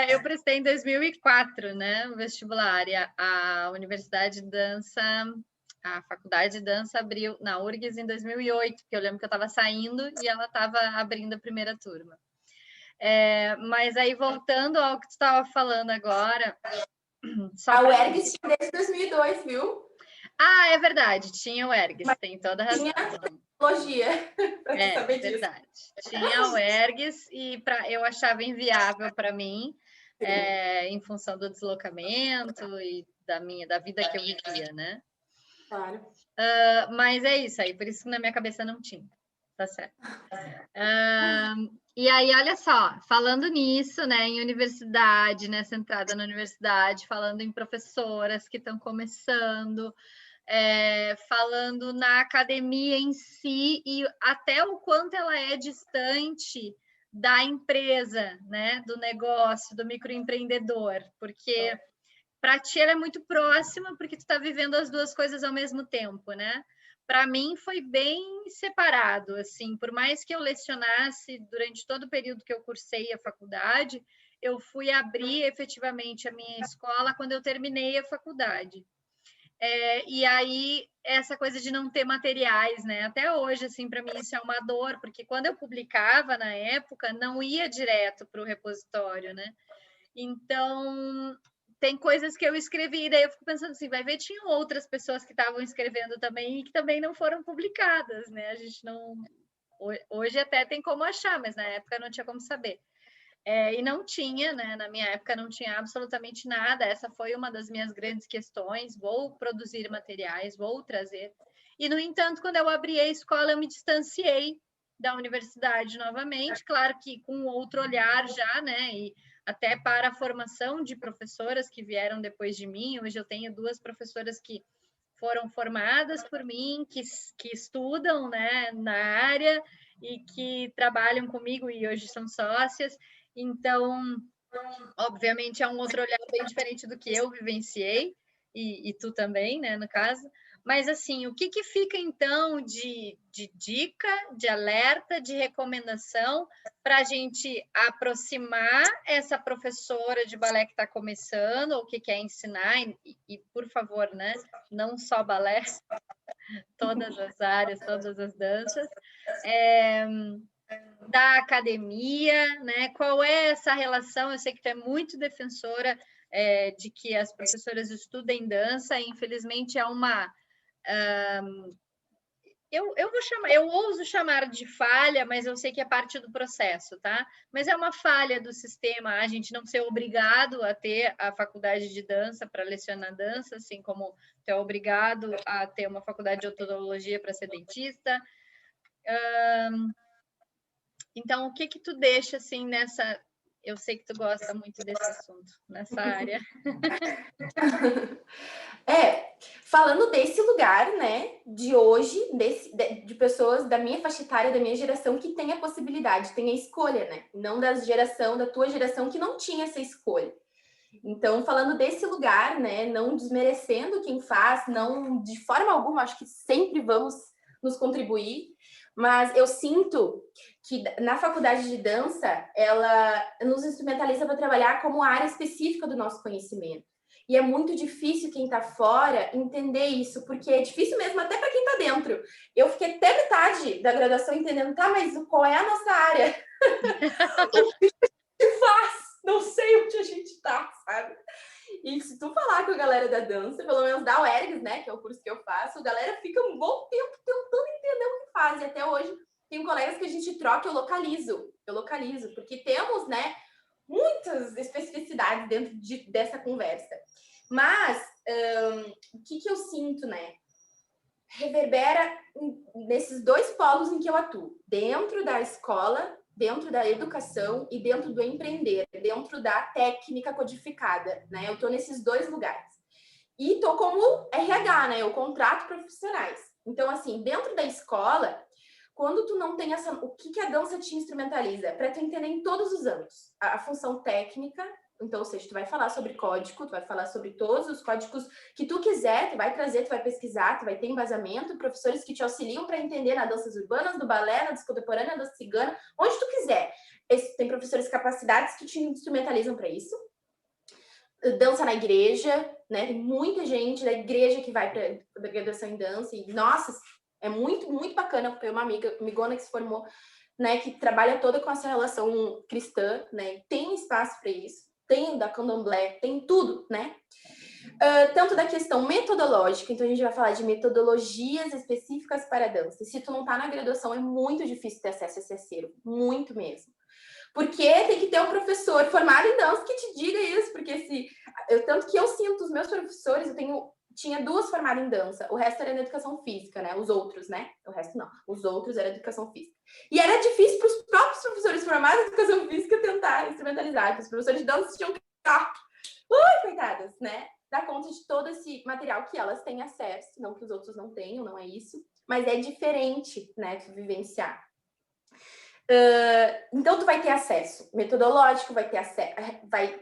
Eu prestei em 2004, né, o vestibular, e a Universidade de Dança, a Faculdade de Dança abriu na URGS em 2008, porque eu lembro que eu estava saindo e ela estava abrindo a primeira turma. Mas aí, voltando ao que tu estava falando agora... A UERGS tinha desde 2002, viu? É verdade, tinha o UERGS, tem toda a razão. Tinha tecnologia, para tu saber disso. Verdade. Tinha o UERGS e eu achava inviável para mim, em função do deslocamento e da vida que eu vivia, né? Claro. Mas é isso aí, por isso que na minha cabeça não tinha. Tá certo. E aí, olha só, falando nisso, né, em universidade, nessa entrada na universidade, falando em professoras que estão começando, falando na academia em si e até o quanto ela é distante da empresa, né, do negócio, do microempreendedor, porque para ti ela é muito próxima, porque tu está vivendo as duas coisas ao mesmo tempo, né? Para mim foi bem separado, assim, por mais que eu lecionasse durante todo o período que eu cursei a faculdade, eu fui abrir efetivamente a minha escola quando eu terminei a faculdade. E aí, essa coisa de não ter materiais, né? Até hoje, assim, para mim isso é uma dor, porque quando eu publicava na época, não ia direto para o repositório, né? Então, tem coisas que eu escrevi, e daí eu fico pensando assim, vai ver, tinham outras pessoas que estavam escrevendo também e que também não foram publicadas, né? A gente não... Hoje até tem como achar, mas na época não tinha como saber. E não tinha, né? Na minha época não tinha absolutamente nada. Essa foi uma das minhas grandes questões. Vou produzir materiais, vou trazer. E, no entanto, quando eu abri a escola, eu me distanciei da universidade novamente, claro que com outro olhar já, né? E até para a formação de professoras que vieram depois de mim. Hoje eu tenho 2 professoras que foram formadas por mim, que estudam, né, na área e que trabalham comigo e hoje são sócias. Então, obviamente, é um outro olhar bem diferente do que eu vivenciei, e tu também, né, no caso. Mas, assim, o que fica, então, de dica, de alerta, de recomendação para a gente aproximar essa professora de balé que está começando, ou que quer ensinar, e, por favor, né, não só balé, todas as áreas, todas as danças, da academia, né? Qual é essa relação? Eu sei que tu é muito defensora de que as professoras estudem dança, e infelizmente é uma eu ouso chamar de falha, mas eu sei que é parte do processo, tá? Mas é uma falha do sistema a gente não ser obrigado a ter a faculdade de dança para lecionar dança, assim como tu é obrigado a ter uma faculdade de odontologia para ser dentista. Então, o que que tu deixa assim nessa... Eu sei que tu gosta muito desse assunto, nessa área. Falando desse lugar, né, de hoje, de pessoas da minha faixa etária, da minha geração, que tem a possibilidade, tem a escolha, né? Não da tua geração que não tinha essa escolha. Então, falando desse lugar, né, não desmerecendo quem faz, não de forma alguma, acho que sempre vamos nos contribuir, mas eu sinto que na faculdade de dança, ela nos instrumentaliza para trabalhar como área específica do nosso conhecimento. E é muito difícil quem está fora entender isso, porque é difícil mesmo até para quem está dentro. Eu fiquei até metade da graduação entendendo, tá, mas qual é a nossa área? O que a gente faz? Não sei onde a gente tá, sabe? E se tu falar com a galera da dança, pelo menos da UERGS, né, que é o curso que eu faço, a galera fica um bom tempo tentando entender o que faz. E até hoje, tem colegas que a gente troca, eu localizo, porque temos, né, muitas especificidades dentro dessa conversa. Mas, o que eu sinto, né? Reverbera nesses dois polos em que eu atuo. Dentro da escola, dentro da educação e dentro do empreender, dentro da técnica codificada, né? Eu estou nesses dois lugares. E estou como RH, né? Eu contrato profissionais. Então, assim, dentro da escola, quando tu não tem essa... O que a dança te instrumentaliza? Para tu entender em todos os âmbitos. A função técnica, então, ou seja, tu vai falar sobre código, tu vai falar sobre todos os códigos que tu quiser, tu vai trazer, tu vai pesquisar, tu vai ter embasamento, professores que te auxiliam para entender nas danças urbanas, do balé, na dança contemporânea, na dança cigana, onde tu quiser. Tem professores capacitados que te instrumentalizam para isso. Dança na igreja, né? Tem muita gente da igreja que vai para a graduação em dança e, nossa, é muito, muito bacana. Tem uma amigona que se formou, né, que trabalha toda com essa relação cristã, né? Tem espaço para isso. Tem da candomblé, tem tudo, né? Tanto da questão metodológica, então a gente vai falar de metodologias específicas para a dança. Se tu não tá na graduação, é muito difícil ter acesso a esse acervo, muito mesmo. Porque tem que ter um professor formado em dança que te diga isso, porque tanto que eu sinto os meus professores, tinha 2 formadas em dança, o resto era na educação física, né? Os outros, né? O resto não, os outros era educação física. E era difícil para os próprios professores formados em educação física tentar instrumentalizar, porque os professores de dança tinham que ficar, coitadas, né? Dar conta de todo esse material que elas têm acesso, não que os outros não tenham, não é isso, mas é diferente, né, de vivenciar. Então, tu vai ter acesso metodológico, vai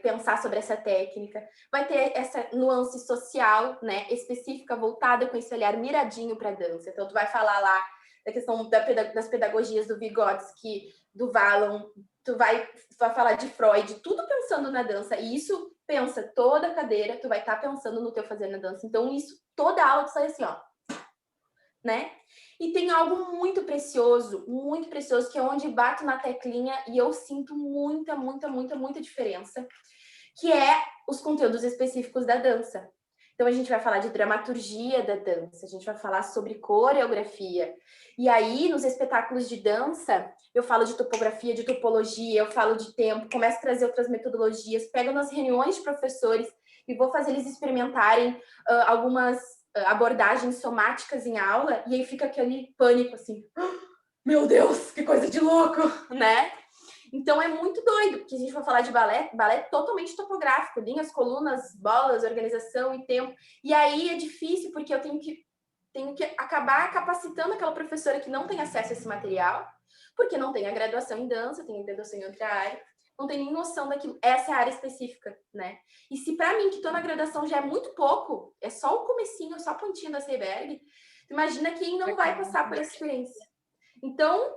pensar sobre essa técnica, vai ter essa nuance social, né, específica, voltada com esse olhar miradinho para a dança. Então, tu vai falar lá da questão das pedagogias do Vygotsky, do Wallon, tu vai falar de Freud, tudo pensando na dança. E isso, pensa, toda a cadeira, tu vai estar pensando no teu fazer na dança. Então, isso, toda aula tu sai assim, ó, né? E tem algo muito precioso, que é onde bato na teclinha e eu sinto muita diferença, que é os conteúdos específicos da dança. Então, a gente vai falar de dramaturgia da dança, a gente vai falar sobre coreografia. E aí, nos espetáculos de dança, eu falo de topografia, de topologia, eu falo de tempo, começo a trazer outras metodologias, pego nas reuniões de professores e vou fazer eles experimentarem algumas abordagens somáticas em aula, e aí fica aquele pânico, assim, meu Deus, que coisa de louco, né? Então é muito doido, porque a gente vai falar de balé totalmente topográfico, linhas, colunas, bolas, organização e tempo, e aí é difícil, porque eu tenho que acabar capacitando aquela professora que não tem acesso a esse material, porque não tem a graduação em dança, tem a graduação em outra área, não tem nem noção daquilo, essa é a área específica, né? E se para mim, que estou na graduação, já é muito pouco, é só o comecinho, só a pontinha da Seiberg, imagina quem não vai passar por essa experiência. Então,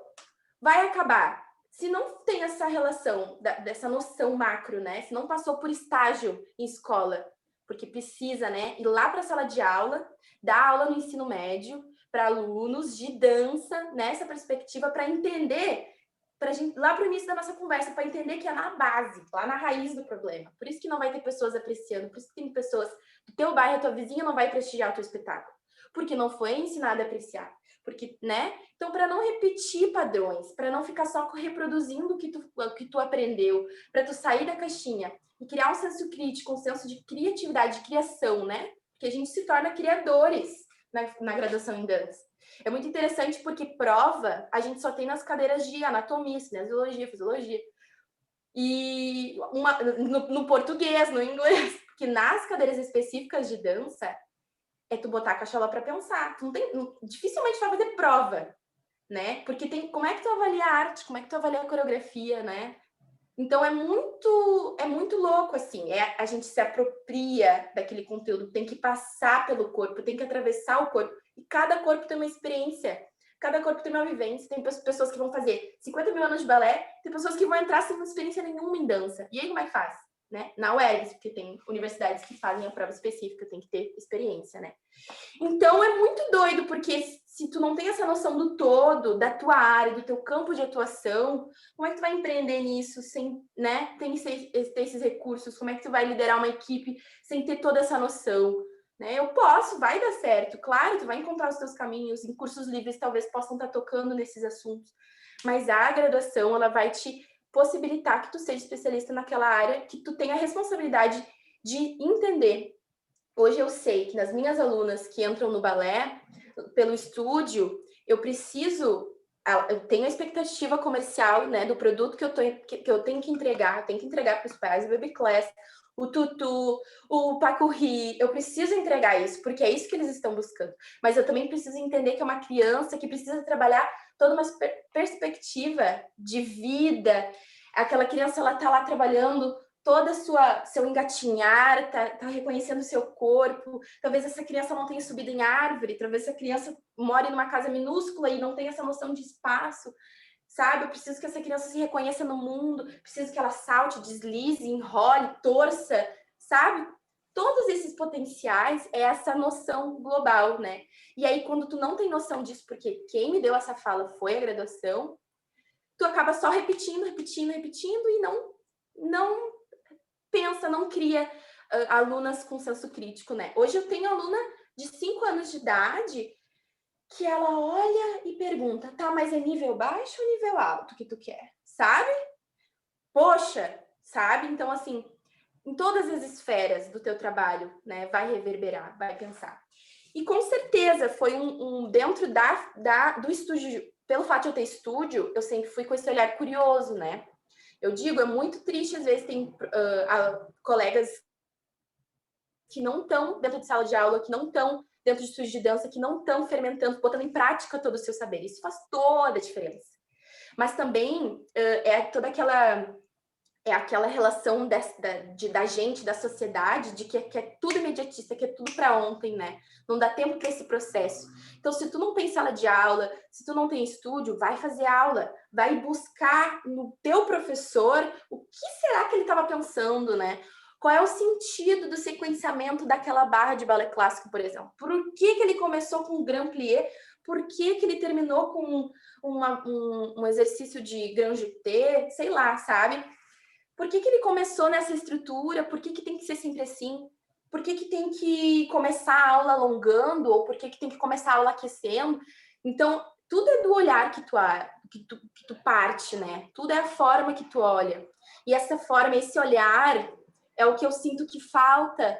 vai acabar. Se não tem essa relação, dessa noção macro, né? Se não passou por estágio em escola, porque precisa, né, ir lá para a sala de aula, dar aula no ensino médio para alunos de dança, nessa perspectiva, para entender, lá para o início da nossa conversa, para entender que é na base, lá na raiz do problema. Por isso que não vai ter pessoas apreciando, por isso que tem pessoas do teu bairro, a tua vizinha não vai prestigiar o teu espetáculo, porque não foi ensinado a apreciar. porque, né? Então, para não repetir padrões, para não ficar só reproduzindo o que tu aprendeu, para tu sair da caixinha e criar um senso crítico, um senso de criatividade, de criação, né? Porque a gente se torna criadores na graduação em dança. É muito interessante porque prova a gente só tem nas cadeiras de anatomia, cinesiologia, fisiologia. E no português, no inglês, porque nas cadeiras específicas de dança é tu botar a cachola para pensar. Tu dificilmente vai fazer prova, né? Porque como é que tu avalia a arte, como é que tu avalia a coreografia, né? Então é muito louco, assim, a gente se apropria daquele conteúdo, tem que passar pelo corpo, tem que atravessar o corpo, e cada corpo tem uma experiência, cada corpo tem uma vivência, tem pessoas que vão fazer 50 mil anos de balé, tem pessoas que vão entrar sem experiência nenhuma em dança, e aí como é que faz? Né? Na UERGS, porque tem universidades que fazem a prova específica, tem que ter experiência, né? Então é muito doido, porque se tu não tem essa noção do todo, da tua área, do teu campo de atuação, como é que tu vai empreender nisso sem, né, ter esses recursos? Como é que tu vai liderar uma equipe sem ter toda essa noção? Né? Vai dar certo, claro, tu vai encontrar os teus caminhos, em cursos livres talvez possam estar tocando nesses assuntos, mas a graduação, ela vai te possibilitar que tu seja especialista naquela área, que tu tenha a responsabilidade de entender. Hoje eu sei que nas minhas alunas que entram no balé, pelo estúdio, eu tenho a expectativa comercial, né, do produto que eu tenho que entregar para os pais, o Baby Class, o Tutu, o Pacurri, eu preciso entregar isso, porque é isso que eles estão buscando. Mas eu também preciso entender que é uma criança que precisa trabalhar toda uma perspectiva de vida. Aquela criança, ela tá lá trabalhando todo seu engatinhar, tá reconhecendo o seu corpo. Talvez essa criança não tenha subido em árvore, talvez essa criança more numa casa minúscula e não tenha essa noção de espaço, sabe? Eu preciso que essa criança se reconheça no mundo, preciso que ela salte, deslize, enrole, torça, sabe? Todos esses potenciais é essa noção global, né? E aí, quando tu não tem noção disso, porque quem me deu essa fala foi a graduação, tu acaba só repetindo e não pensa, não cria alunas com senso crítico, né? Hoje eu tenho aluna de 5 anos de idade que ela olha e pergunta, tá, mas é nível baixo ou nível alto que tu quer? Sabe? Poxa, sabe? Então, assim, em todas as esferas do teu trabalho, né, vai reverberar, vai pensar. E com certeza foi dentro do estúdio, pelo fato de eu ter estúdio, eu sempre fui com esse olhar curioso, né? Eu digo, é muito triste, às vezes tem colegas que não estão dentro de sala de aula, que não estão dentro de estúdio de dança, que não estão fermentando, botando em prática todo o seu saber. Isso faz toda a diferença. Mas também é toda aquela relação da gente, da sociedade, de que é tudo imediatista, que é tudo para ontem, né? Não dá tempo para esse processo. Então, se tu não tem sala de aula, se tu não tem estúdio, vai fazer aula, vai buscar no teu professor o que será que ele estava pensando, né? Qual é o sentido do sequenciamento daquela barra de balé clássico, por exemplo? Por que ele começou com o grand plié? Por que ele terminou com um exercício de grand jeté? Sei lá, sabe? Por que ele começou nessa estrutura? Por que tem que ser sempre assim? Por que tem que começar a aula alongando? Ou por que tem que começar a aula aquecendo? Então, tudo é do olhar que tu parte, né? Tudo é a forma que tu olha. E essa forma, esse olhar, é o que eu sinto que falta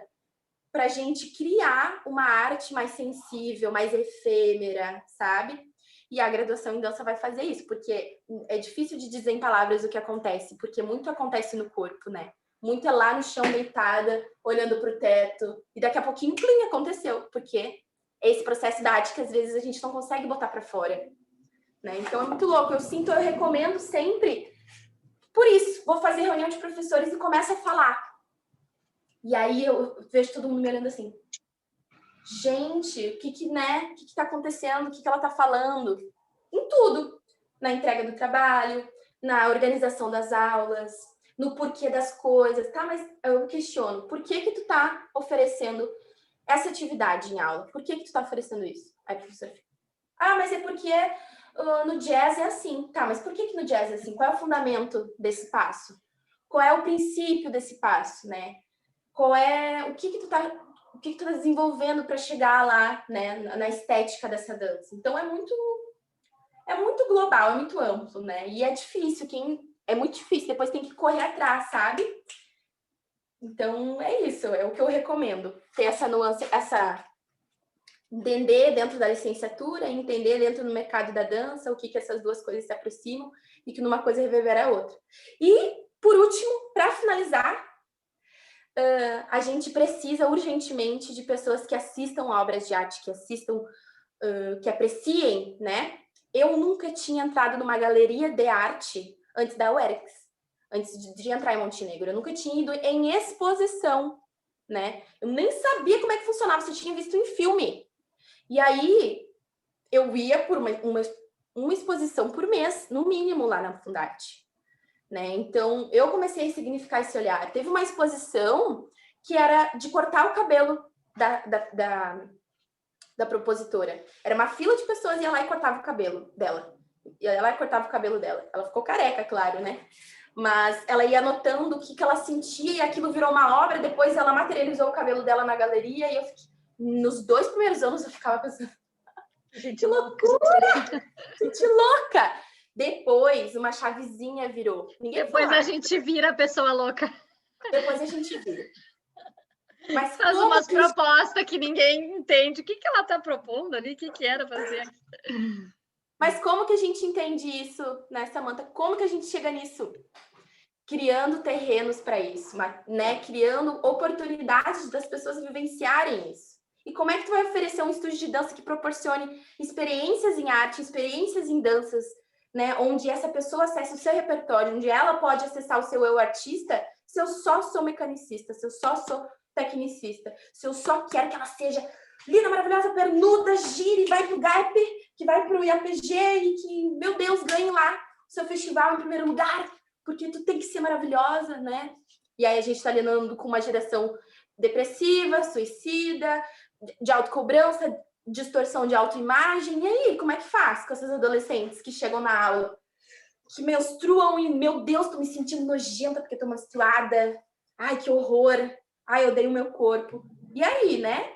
para a gente criar uma arte mais sensível, mais efêmera, sabe? E a graduação em dança vai fazer isso, porque é difícil de dizer em palavras o que acontece, porque muito acontece no corpo, né? Muito é lá no chão, deitada, olhando para o teto, e daqui a pouquinho, plim, aconteceu, porque é esse processo da arte que às vezes a gente não consegue botar para fora, né? Então é muito louco, eu recomendo sempre, por isso, vou fazer reunião de professores e começo a falar. E aí eu vejo todo mundo me olhando assim, gente, o que tá acontecendo? O que ela tá falando? Em tudo. Na entrega do trabalho, na organização das aulas, no porquê das coisas, tá? Mas eu questiono, por que tu tá oferecendo essa atividade em aula? Por que tu tá oferecendo isso? Aí a professora fica, mas é porque no jazz é assim. Tá, mas por que no jazz é assim? Qual é o fundamento desse passo? Qual é o princípio desse passo, né? O que tu tá o que tu tá desenvolvendo para chegar lá, né, na estética dessa dança. Então é muito global, é muito amplo, né? E é difícil, é muito difícil, depois tem que correr atrás, sabe? Então é isso, é o que eu recomendo. Ter essa nuance, entender dentro da licenciatura, entender dentro do mercado da dança o que essas duas coisas se aproximam e que numa coisa reverbera a outra. E, por último, para finalizar, a gente precisa urgentemente de pessoas que assistam obras de arte, que assistam, que apreciem, né? Eu nunca tinha entrado numa galeria de arte antes da UERX, antes de entrar em Montenegro. Eu nunca tinha ido em exposição, né? Eu nem sabia como é que funcionava, se eu tinha visto em filme. E aí, eu ia por uma exposição por mês, no mínimo, lá na Fundarte. Né? Então, eu comecei a significar esse olhar. Teve uma exposição que era de cortar o cabelo da propositora. Era uma fila de pessoas e ia lá e cortava o cabelo dela. Ia lá e cortava o cabelo dela. Ela ficou careca, claro, né? Mas ela ia anotando o que ela sentia e aquilo virou uma obra. Depois ela materializou o cabelo dela na galeria e eu fiquei... Nos 2 primeiros anos eu ficava pensando, Gente, que loucura! Gente louca! Depois, uma chavezinha virou. Depois a gente vira a pessoa louca. Depois a gente vira. Mas faz umas propostas que ninguém entende. O que ela está propondo ali? O que era fazer? Mas como que a gente entende isso, né, Samantha? Como que a gente chega nisso? Criando terrenos para isso, né? Criando oportunidades das pessoas vivenciarem isso. E como é que tu vai oferecer um estúdio de dança que proporcione experiências em arte, experiências em danças, né? Onde essa pessoa acesse o seu repertório, onde ela pode acessar o seu eu artista, se eu só sou mecanicista, se eu só sou tecnicista, se eu só quero que ela seja linda, maravilhosa, pernuda, gire, vai pro GAP, que vai pro IAPG e que, meu Deus, ganhe lá o seu festival em primeiro lugar, porque tu tem que ser maravilhosa, né? E aí a gente tá lidando com uma geração depressiva, suicida, de autocobrança, distorção de autoimagem. E aí, como é que faz com essas adolescentes que chegam na aula, que menstruam e, meu Deus, tô me sentindo nojenta porque tô menstruada. Ai, que horror. Ai, eu odeio o meu corpo. E aí, né?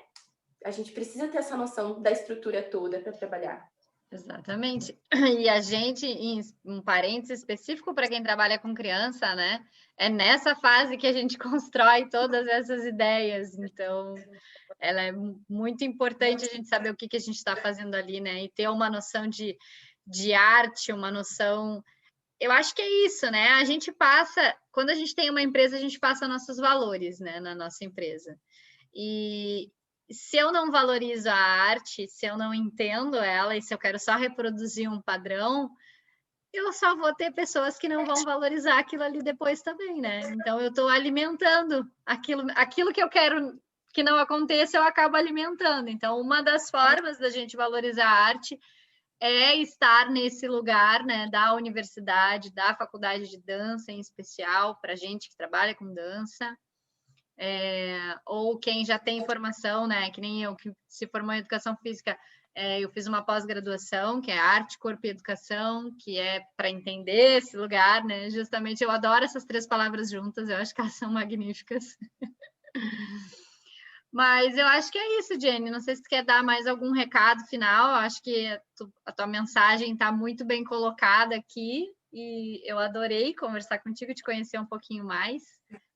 A gente precisa ter essa noção da estrutura toda para trabalhar. Exatamente. E a gente, em um parênteses específico para quem trabalha com criança, né? É nessa fase que a gente constrói todas essas ideias. Então, ela é muito importante a gente saber o que a gente está fazendo ali, né? E ter uma noção de arte, uma noção... Eu acho que é isso, né? A gente passa... Quando a gente tem uma empresa, a gente passa nossos valores, né? Na nossa empresa. E se eu não valorizo a arte, se eu não entendo ela e se eu quero só reproduzir um padrão, eu só vou ter pessoas que não vão valorizar aquilo ali depois também, né? Então eu estou alimentando aquilo que eu quero que não aconteça, eu acabo alimentando. Então, uma das formas da gente valorizar a arte é estar nesse lugar, né, da universidade, da faculdade de dança em especial, para gente que trabalha com dança. Ou quem já tem formação, né, que nem eu, que se formou em educação física, eu fiz uma pós-graduação, que é arte, corpo e educação, que é para entender esse lugar, né, justamente eu adoro essas 3 palavras juntas, eu acho que elas são magníficas. Mas eu acho que é isso, Jenny, não sei se tu quer dar mais algum recado final, eu acho que a tua mensagem está muito bem colocada aqui, e eu adorei conversar contigo, te conhecer um pouquinho mais.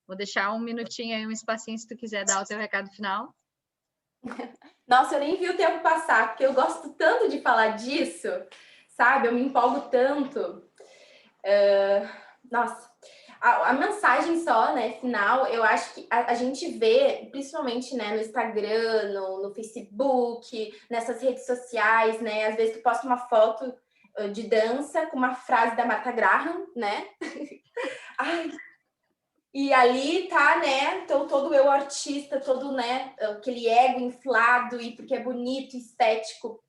Vou deixar um minutinho aí, um espacinho, se tu quiser dar o teu recado final. Nossa, eu nem vi o tempo passar, porque eu gosto tanto de falar disso, sabe? Eu me empolgo tanto. Nossa, a mensagem só, né, final, eu acho que a gente vê, principalmente, né, no Instagram, no Facebook, nessas redes sociais, né? Às vezes tu posta uma foto de dança com uma frase da Martha Graham, né? Ai, e ali tá, né, então todo eu artista, todo, né, aquele ego inflado e porque é bonito, estético,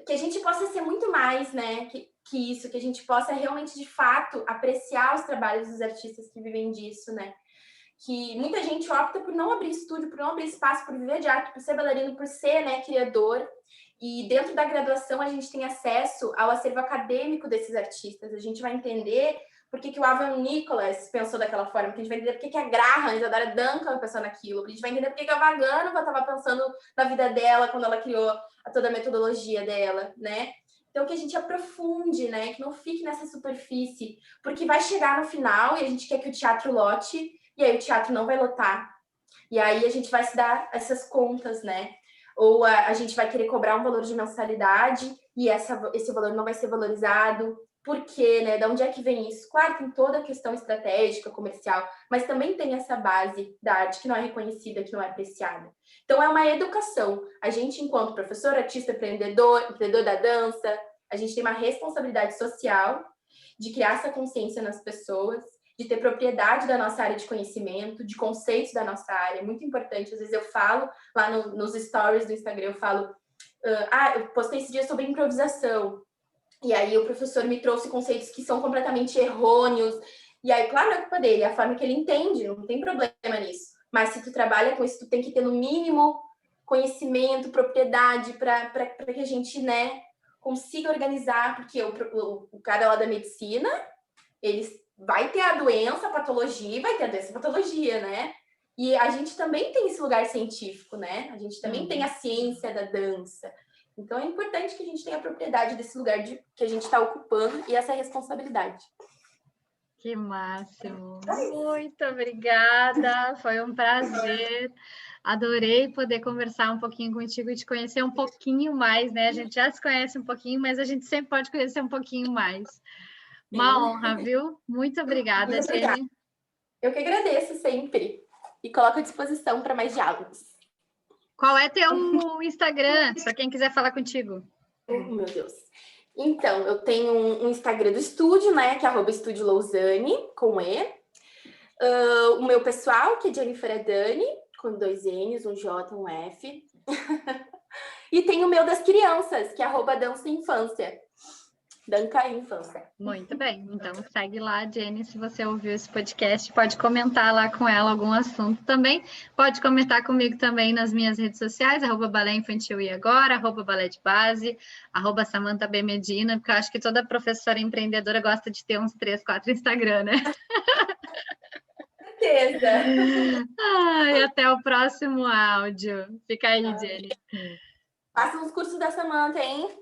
que a gente possa ser muito mais, né, que isso, que a gente possa realmente, de fato, apreciar os trabalhos dos artistas que vivem disso, né, que muita gente opta por não abrir estúdio, por não abrir espaço, por viver de arte, por ser bailarino, por ser, né, criador, e dentro da graduação a gente tem acesso ao acervo acadêmico desses artistas, a gente vai entender por que o Alvin Nicholas pensou daquela forma, porque a gente vai entender por que a Graham, a Isadora Duncan pensou naquilo, porque a gente vai entender por que a Vaganova estava pensando na vida dela quando ela criou toda a metodologia dela, né? Então, que a gente aprofunde, né? Que não fique nessa superfície, porque vai chegar no final e a gente quer que o teatro lote, e aí o teatro não vai lotar. E aí a gente vai se dar essas contas, né? Ou a gente vai querer cobrar um valor de mensalidade e esse valor não vai ser valorizado. Por quê, né? De onde é que vem isso? Claro, tem toda a questão estratégica, comercial, mas também tem essa base da arte que não é reconhecida, que não é apreciada. Então, é uma educação. A gente, enquanto professor, artista, empreendedor da dança, a gente tem uma responsabilidade social de criar essa consciência nas pessoas, de ter propriedade da nossa área de conhecimento, de conceitos da nossa área. É muito importante. Às vezes eu falo lá nos stories do Instagram, eu falo, eu postei esse dia sobre improvisação. E aí o professor me trouxe conceitos que são completamente errôneos. E aí, claro, não é culpa dele, é a forma que ele entende, não tem problema nisso. Mas se tu trabalha com isso, tu tem que ter no mínimo conhecimento, propriedade, para que a gente, né, consiga organizar, porque o cara lá da medicina, ele vai ter a doença, a patologia, e vai ter a doença, a patologia, né? E a gente também tem esse lugar científico, né? A gente também tem a ciência da dança. Então, é importante que a gente tenha a propriedade desse lugar que a gente está ocupando e essa responsabilidade. Que máximo! Muito obrigada, foi um prazer. Adorei poder conversar um pouquinho contigo e te conhecer um pouquinho mais, né? A gente já se conhece um pouquinho, mas a gente sempre pode conhecer um pouquinho mais. Uma honra, viu? Muito obrigada, Muito obrigada. Jenny. Eu que agradeço sempre e coloco à disposição para mais diálogos. Qual é teu Instagram, para quem quiser falar contigo? Meu Deus. Então, eu tenho um Instagram do estúdio, né? Que é @estudioLousane, com E. O meu pessoal, que é Jennifer Adani, com 2 N's, um J, um F. E tem o meu das crianças, que é @dançainfância. Danca Infância. Muito bem. Então, segue lá, Jenny, se você ouviu esse podcast, pode comentar lá com ela algum assunto também. Pode comentar comigo também nas minhas redes sociais, @balé infantil e agora, @balé de base, @Samantha B. Medina, porque eu acho que toda professora empreendedora gosta de ter uns 3, 4 Instagram, né? Certeza. Ai, até o próximo áudio. Fica aí, Jenny. Faça uns cursos da Samantha, hein?